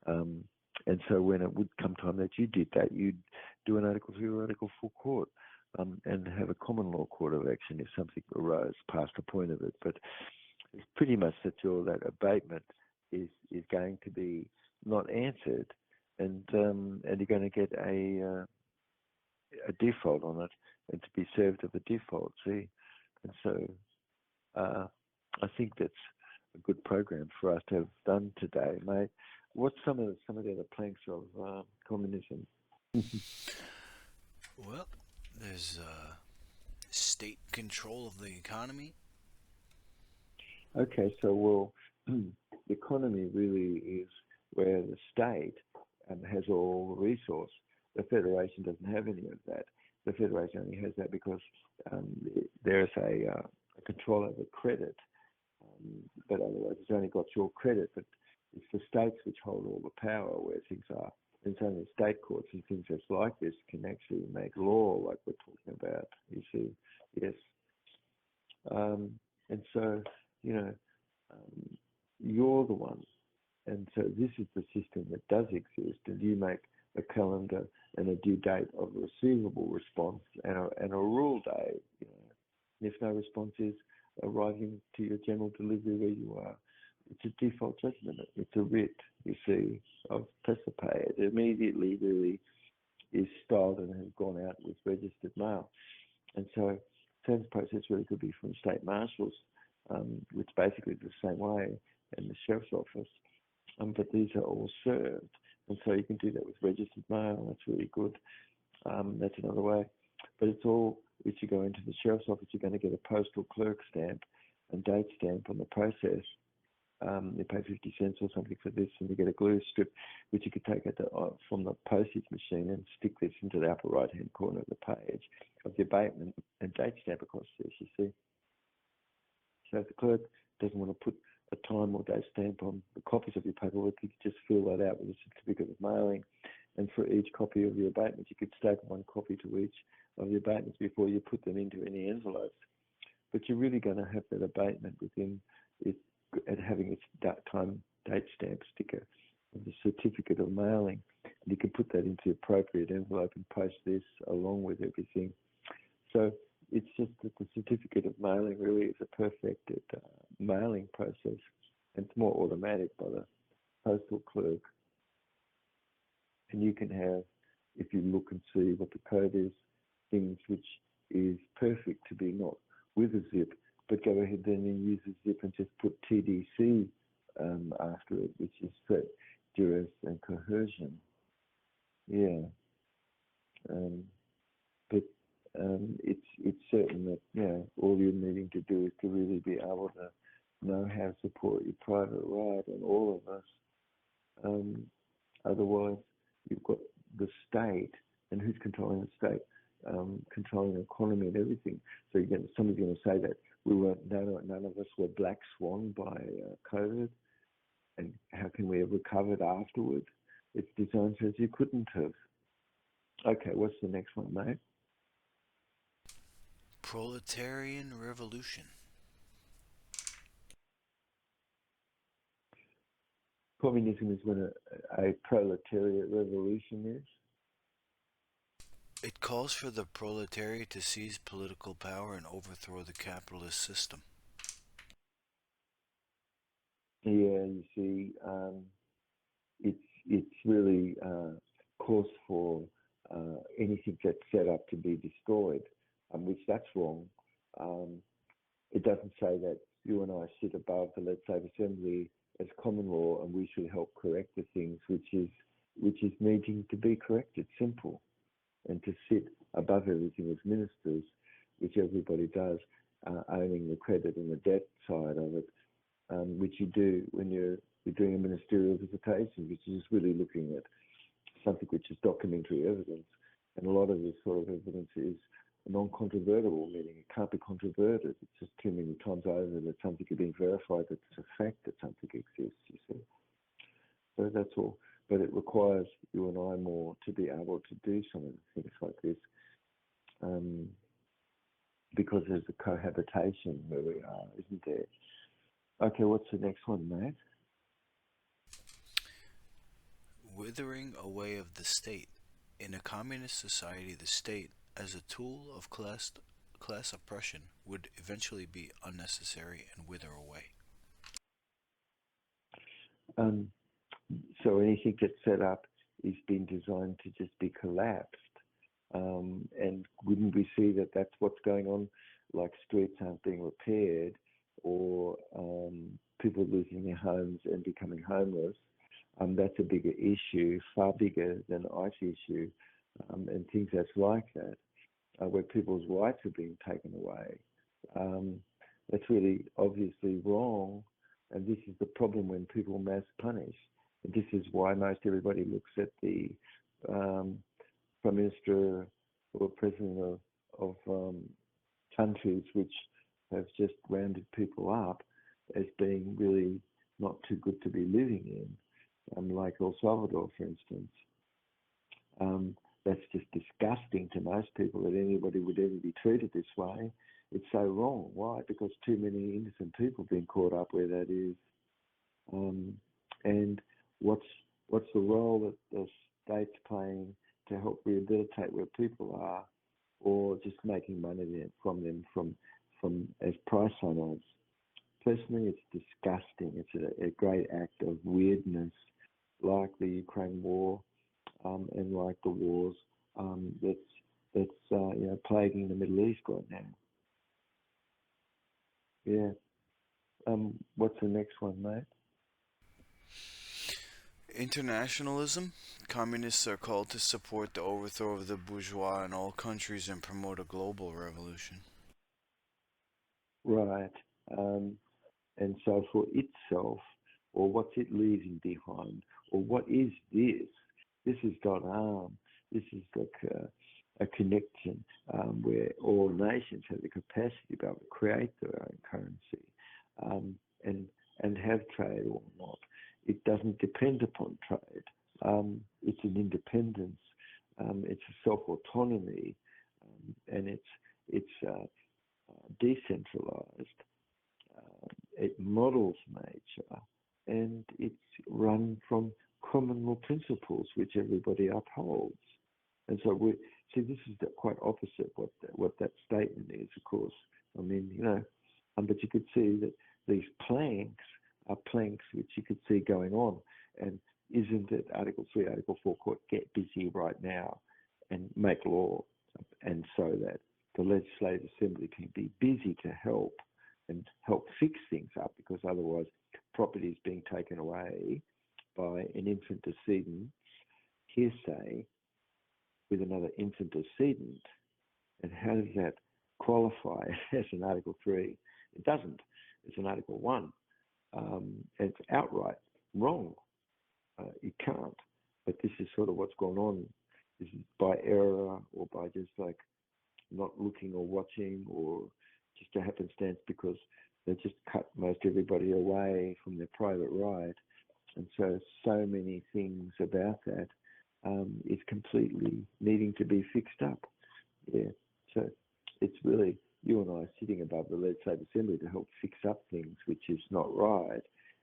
And so when it would come time that you did that, you'd do an Article 3 or Article 4 court and have a common law court of action if something arose past the point of it. But it's pretty much that abatement is going to be not answered and you're going to get a default on it, and to be served of a default. See, and so I think that's a good program for us to have done today, mate. What's some of the other planks of communism? Well, there's state control of the economy. Okay, so the economy really is where the state has all the resource. The Federation doesn't have any of that. The Federation only has that because there's a control over credit, but otherwise it's only got your credit. But it's the states which hold all the power where things are. And it's only state courts and things that's like this can actually make law, like we're talking about. You see, yes. And so, you know, you're the one. And so this is the system that does exist, and you make a calendar and a due date of a receivable response and a rule day. You know. And if no response is arriving to your general delivery where you are, it's a default judgment. It's a writ, you see, of pay. It immediately really is styled and has gone out with registered mail. And so same process really could be from state marshals, which basically the same way, and the sheriff's office. But these are all served. And so you can do that with registered mail. That's really good. That's another way. But it's all, if you go into the sheriff's office, you're going to get a postal clerk stamp and date stamp on the process. You pay 50 cents or something for this, and you get a glue strip, which you could take from the postage machine and stick this into the upper right-hand corner of the page of the abatement and date stamp across this, you see. So if the clerk doesn't want to put a time or date stamp on the copies of your paperwork, you could just fill that out with a certificate of mailing. And for each copy of your abatement, you could staple one copy to each of the abatements before you put them into any envelopes. But you're really going to have that abatement within it, and having its time date stamp sticker of the certificate of mailing. And you can put that into the appropriate envelope and post this along with everything. So it's just that the certificate of mailing really is a perfected mailing process. And it's more automatic by the postal clerk. And you can have, if you look and see what the code is, things which is perfect to be not with a zip, but go ahead then and use a zip and just put TDC after it, which is threat, duress, and coercion. Yeah. But it's certain that, you know, all you're needing to do is to really be able to know how to support your private right, and all of us. Otherwise, you've got the state, and who's controlling the state? Controlling the economy and everything. So somebody's going to say that none of us were black swan by COVID, and how can we have recovered afterwards? It's designed so you couldn't have. Okay, what's the next one, mate? Proletarian revolution. Communism is when a proletariat revolution is. It calls for the proletariat to seize political power and overthrow the capitalist system. Yeah, you see, it's really calls for anything that's set up to be destroyed, which that's wrong. It doesn't say that you and I sit above the legislative assembly as common law, and we should help correct the things which is needing to be corrected. Simple. And to sit above everything as ministers, which everybody does, owning the credit and the debt side of it, which you do when you're doing a ministerial visitation, which is really looking at something which is documentary evidence. And a lot of this sort of evidence is non-controvertible, meaning it can't be controverted. It's just too many times over that something is being verified that it's a fact that something exists, you see. So that's all. But it requires you and I more to be able to do some of the things like this, because there's a cohabitation where we are, isn't there? Okay, what's the next one, mate? Withering away of the state. In a communist society, the state, as a tool of class oppression, would eventually be unnecessary and wither away. So anything that's set up is been designed to just be collapsed. And wouldn't we see that that's what's going on, like streets aren't being repaired, or people losing their homes and becoming homeless? That's a bigger issue, far bigger than ICE issue, and things that's like that, where people's rights are being taken away. That's really obviously wrong, and this is the problem when people mass punish. And this is why most everybody looks at the Prime Minister or President of countries which have just rounded people up as being really not too good to be living in, like El Salvador, for instance. That's just disgusting to most people that anybody would ever be treated this way. It's so wrong. Why? Because too many innocent people being caught up where that is. And what's the role that the state's playing to help rehabilitate where people are, or just making money from them as price hunters? Personally, it's disgusting. It's a great act of weirdness, like the Ukraine war, and like the wars that's plaguing the Middle East right now. Yeah. What's the next one, mate? Internationalism. Communists are called to support the overthrow of the bourgeois in all countries and promote a global revolution. Right. And so for itself, or what's it leaving behind, or what is this? This has got this is like a connection where all nations have the capacity to be able to create their own currency and have trade or not. It doesn't depend upon trade. It's an independence. It's a self-autonomy, and it's decentralized. It models nature, and it's run from common law principles which everybody upholds. And so this is quite opposite what that statement is, of course. I mean, but you could see that these planks are planks which you could see going on. And isn't it Article 3, Article 4 court, get busy right now and make law, and so that the Legislative Assembly can be busy to help and help fix things up, because otherwise property is being taken away by an infant decedent, hearsay, with another infant decedent. And how does that qualify as an Article 3? It doesn't. It's an Article 1. It's outright wrong. You can't. But this is sort of what's going on. This is by error, or by just like not looking or watching, or just a happenstance, because they just cut most everybody away from their private right. And so many things about that is completely needing to be fixed up. Yeah. So it's really you and I sitting above the Legislative Assembly to help fix up things which is not right.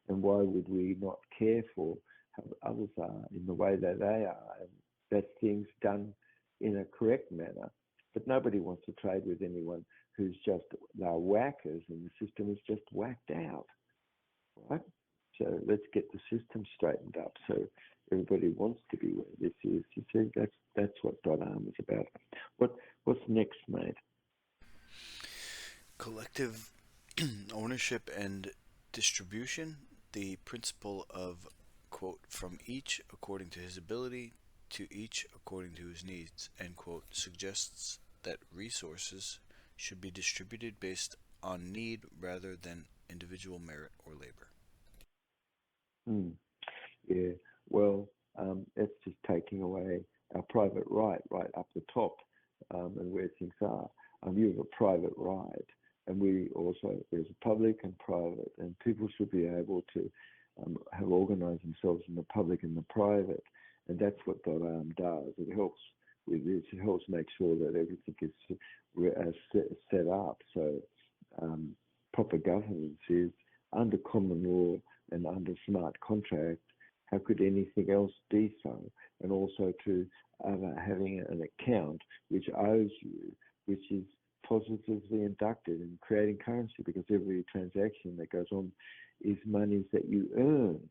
And why would we not care for how others are in the way that they are, and that things done in a correct manner? But nobody wants to trade with anyone who's just, they're whackers, and the system is just whacked out, right? So let's get the system straightened up so everybody wants to be where this is. You see, that's what .arm is about. What's next, mate? Collective ownership and distribution. The principle of, quote, from each according to his ability to each according to his needs, end quote, suggests that resources should be distributed based on need rather than individual merit or labor. Yeah, well, it's just taking away our private right up the top, and where things are. You have a private right, and we also, there's a public and private, and people should be able to have organised themselves in the public and the private, and that's what does. It helps with this. It helps make sure that everything is set up. So proper governance is under common law and under smart contract. How could anything else be so? And also to having an account which owes you, which is positively inducted in creating currency, because every transaction that goes on is monies that you earn.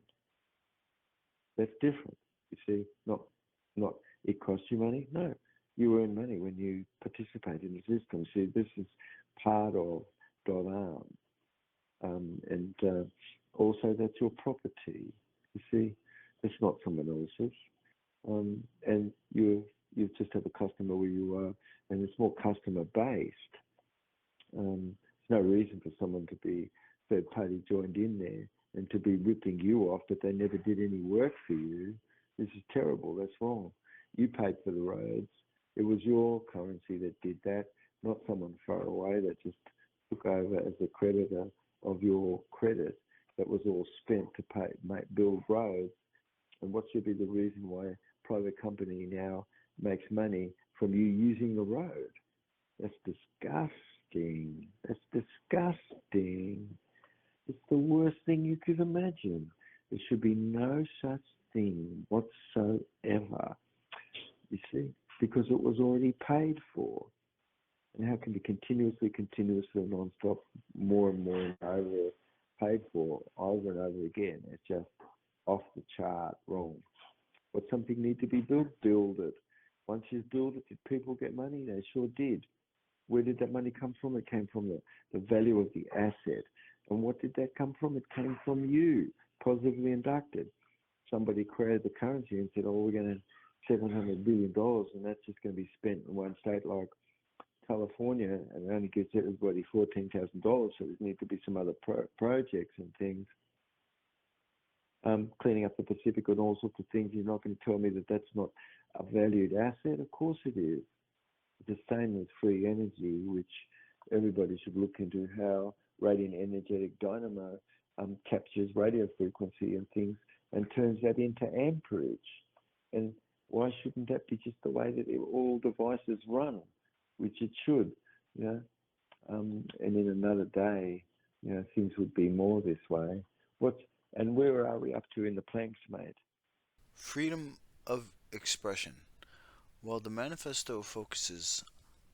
That's different, you see, not Not it costs you money. No, you earn money when you participate in the system. See, this is part of .arm, and also that's your property. You see, it's not someone else's, and you just have a customer where you are, and it's more customer based. There's no reason for someone to be third party joined in there and to be ripping you off, but they never did any work for you. This is terrible. That's wrong. You paid for the roads. It was your currency that did that, not someone far away that just took over as a creditor of your credit that was all spent to build roads. And what should be the reason why a private company now makes money from you using the road? That's disgusting. That's disgusting. It's the worst thing you could imagine. There should be no such thing whatsoever. You see, because it was already paid for. And how can be continuously, non-stop, more and more and over paid for over and over again? It's just off the chart, wrong. But something need to be built, build it. Once you build it, did people get money? They sure did. Where did that money come from? It came from the value of the asset. And what did that come from? It came from you, positively inducted. Somebody created the currency and said, oh, we're going to $700 billion, and that's just going to be spent in one state like California, and it only gives everybody $14,000, so there need to be some other projects and things. Cleaning up the Pacific and all sorts of things. You're not going to tell me that that's not a valued asset? Of course it is. It's the same as free energy, which everybody should look into how radiant energetic dynamo captures radio frequency and things and turns that into amperage. And why shouldn't that be just the way that all devices run, which it should, you know? And in another day, you know, things would be more this way. And where are we up to in the planks, mate? Freedom of expression. While the manifesto focuses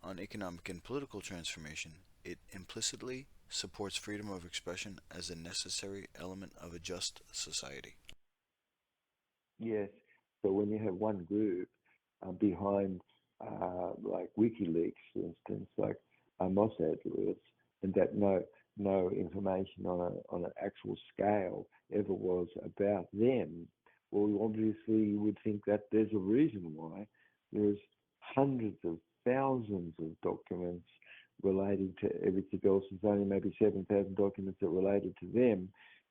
on economic and political transformation, it implicitly supports freedom of expression as a necessary element of a just society. Yes. So when you have one group behind, like WikiLeaks, for instance, like Mossad was, and that no information on an actual scale ever was about them, well, obviously you would think that there's a reason why. There's hundreds of thousands of documents relating to everything else. There's only maybe 7,000 documents that related to them.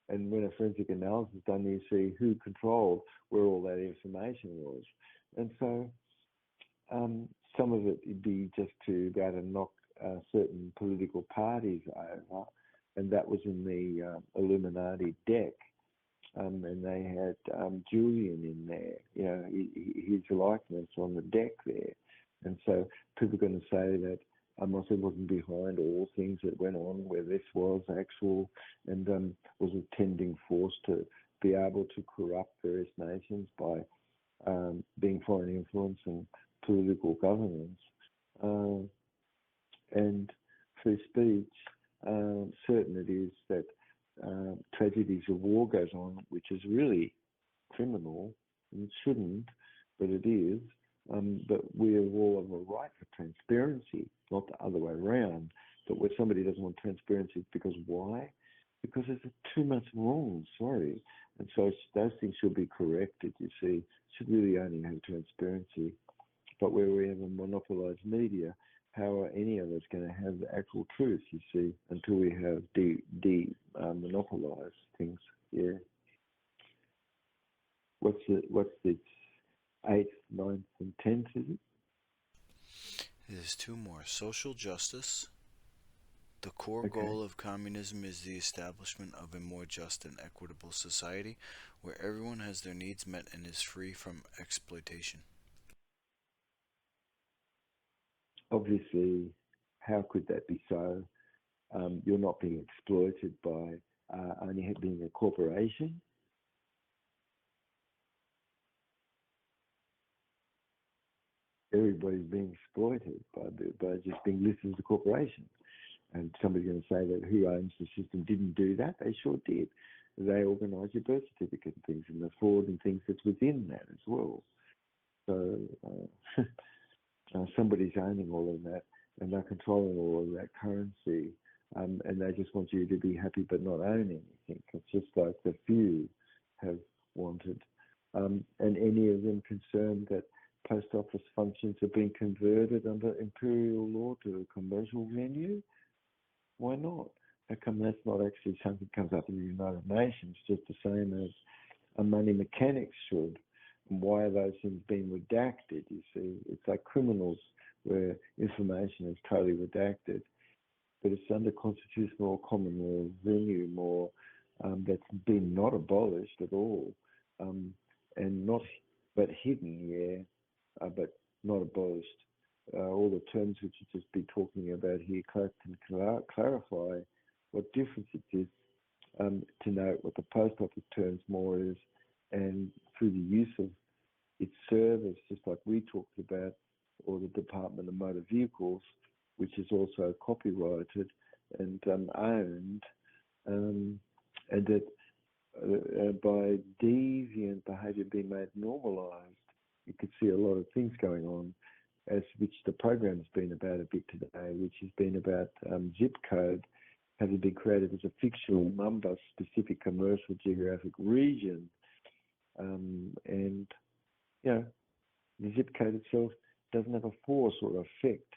And when a forensic analysis is done, you see who controlled where all that information was. And so some of it would be just to be able to knock certain political parties over. And that was in the Illuminati deck. And they had Julian in there, you know, his likeness on the deck there. And so people are going to say that Mossad wasn't behind all things that went on, where this was actual and was a tending force to be able to corrupt various nations by being foreign influence and political governance. And free speech, certain it is that tragedies of war goes on, which is really criminal, and it shouldn't, but it is. But we have all have a right for transparency, not the other way around. But where somebody doesn't want transparency, because why? Because there's too much wrong, sorry. And so those things should be corrected, you see. Should really only have transparency. But where we have a monopolized media, how are any of us going to have the actual truth, you see, until we have monopolized things, yeah. What's the 8th, 9th, and 10th, is it? There's two more. Social justice. The core goal of communism is the establishment of a more just and equitable society where everyone has their needs met and is free from exploitation. Obviously, how could that be so? You're not being exploited by only being a corporation. Everybody's being exploited by just being listed as a corporation. And somebody's going to say that who owns the system didn't do that. They sure did. They organised your birth certificate and things, and the fraud and things that's within that as well. So somebody's owning all of that, and they're controlling all of that currency, and they just want you to be happy but not own anything. It's just like the few have wanted. And any of them concerned that post office functions are being converted under imperial law to a commercial venue? Why not? How come that's not actually something that comes up in the United Nations, just the same as a money mechanics should? And why are those things being redacted? You see, it's like criminals where information is totally redacted, but it's under constitutional or common law venue more, that's been not abolished at all, and not but hidden, but not abolished. All the terms which you just be talking about here can clarify what difference it is, to note what the post office terms more is, and through the use of its service, just like we talked about, or the Department of Motor Vehicles, which is also copyrighted and owned, and that by deviant behaviour being made normalised, you could see a lot of things going on, as which the program's been about a bit today, which has been about zip code having been created as a fictional number, specific commercial geographic region, and the zip code itself doesn't have a force or effect,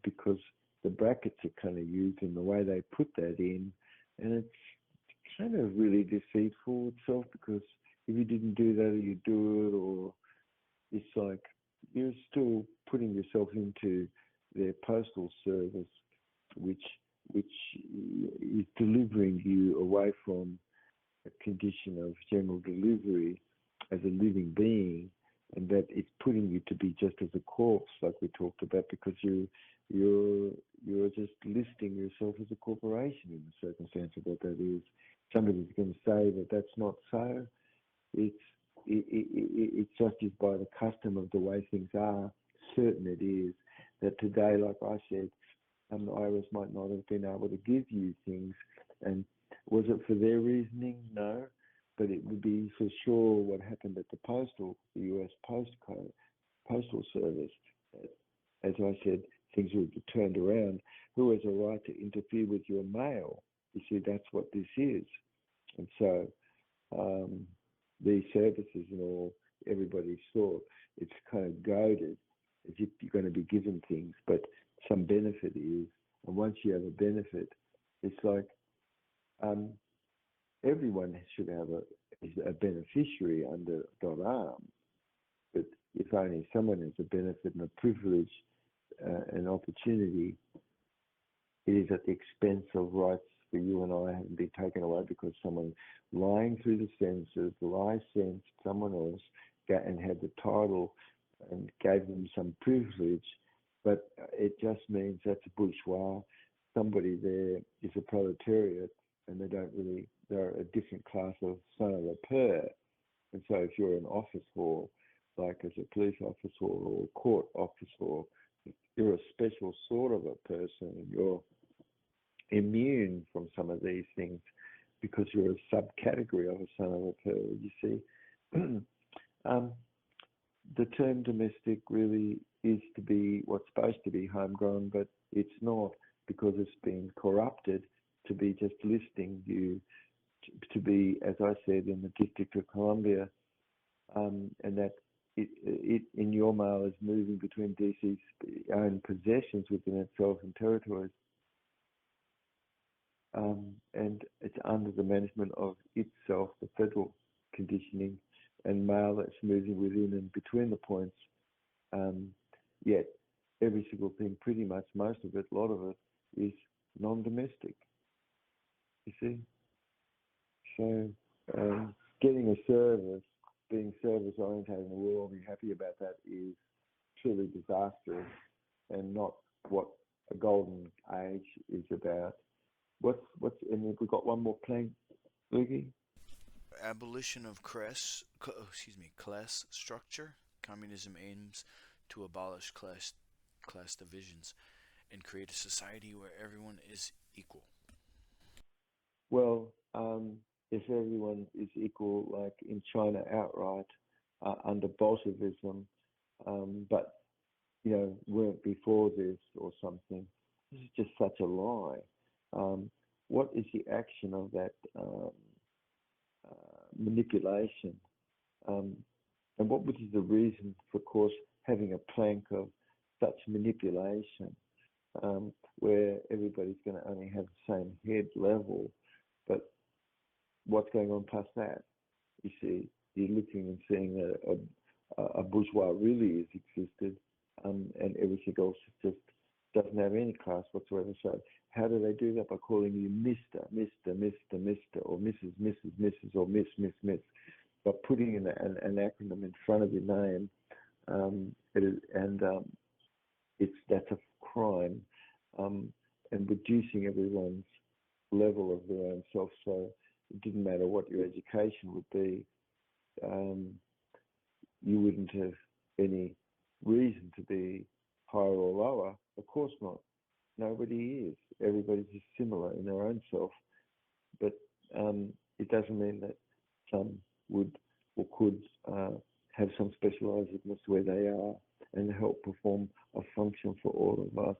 because the brackets are kind of used in the way they put that in, and it's kind of really deceitful itself, because if you didn't do that or you do it, or it's like you're still putting yourself into their postal service, which is delivering you away from a condition of general delivery as a living being, and that it's putting you to be just as a corpse, like we talked about, because you're just listing yourself as a corporation in the circumstance of what that is. Somebody's going to say that that's not so. It's just is by the custom of the way things are. Certain it is that today, like I said, the IRS might not have been able to give you things, and was it for their reasoning? No, but it would be for sure what happened at the US Postal Service. As I said, things would be turned around. Who has a right to interfere with your mail? You see, that's what this is. And so these services and all, everybody saw it's kind of goaded as if you're going to be given things, but some benefit is, and once you have a benefit, it's like everyone should have a beneficiary under .arm, but if only someone has a benefit and a privilege, an opportunity, it is at the expense of rights for you and I haven't been taken away because someone lying through the census, licensed someone else and had the title and gave them some privilege, but it just means that's a bourgeois. Somebody there is a proletariat, and they're a different class of son of a per. And so if you're an officer, like as a police officer or a court officer, you're a special sort of a person, and you're immune from some of these things because you're a subcategory of a son of a per, you see. The term domestic really is to be what's supposed to be homegrown, but it's not, because it's been corrupted to be just listing you to be, as I said, in the District of Columbia, and that it in your mail is moving between DC's own possessions within itself and territories, and it's under the management of itself, the federal conditioning, and mail that's moving within and between the points. Yet every single thing, pretty much most of it, a lot of it, is non-domestic. You see? So getting a service, being service-orientated, and we'll all be happy about that, is truly disastrous and not what a golden age is about. And we've got one more plank, Luigi? Abolition of class structure. Communism aims to abolish class divisions and create a society where everyone is equal. Well, if everyone is equal, like in China outright, under Bolshevism, but weren't before this or something. This is just such a lie. What is the action of that manipulation? And what was the reason for, of course, having a plank of such manipulation, where everybody's going to only have the same head level, but what's going on past that? You see, you're looking and seeing that a bourgeois really has existed, and everything else just doesn't have any class whatsoever. So how do they do that? By calling you Mr., Mr., Mr., Mr., or Mrs., Mrs., Mrs., or Miss, Miss, Miss, by putting an acronym in front of your name, that's a crime, and reducing everyone's level of their own self. So it didn't matter what your education would be, you wouldn't have any reason to be higher or lower. Of course not. Nobody is. Everybody's just similar in their own self. But it doesn't mean that some would or could have some specialisedness where they are and help perform a function for all of us.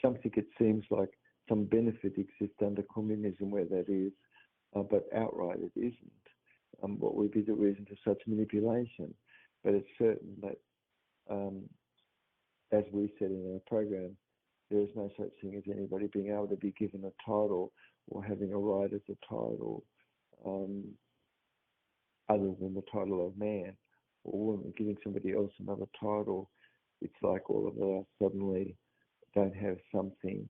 Something it seems like some benefit exists under communism where that is, but outright it isn't. What would be the reason for such manipulation? But it's certain that, as we said in our program, there is no such thing as anybody being able to be given a title or having a right as a title, other than the title of man or woman. Giving somebody else another title, it's like all of us suddenly don't have something.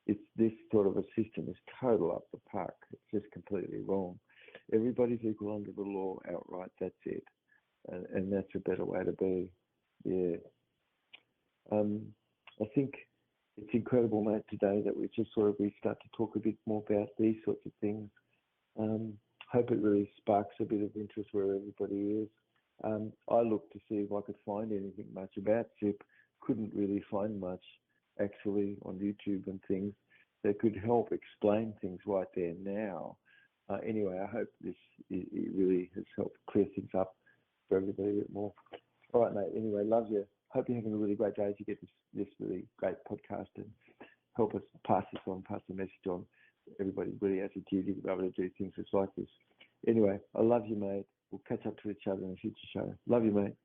It's this sort of a system is total up the park. It's just completely wrong. Everybody's equal under the law outright. That's it, and that's a better way to be. Yeah. I think it's incredible, mate, today that we start to talk a bit more about these sorts of things. Hope it really sparks a bit of interest where everybody is. I looked to see if I could find anything much about SIP. Couldn't really find much, actually, on YouTube and things that could help explain things right there now. Anyway, I hope it really has helped clear things up for everybody a bit more. All right, mate. Anyway, love you. Hope you're having a really great day to get this really great podcast and help us pass the message on. Everybody really has a duty to be able to do things just like this. Anyway, I love you, mate. We'll catch up to each other in a future show. Love you, mate.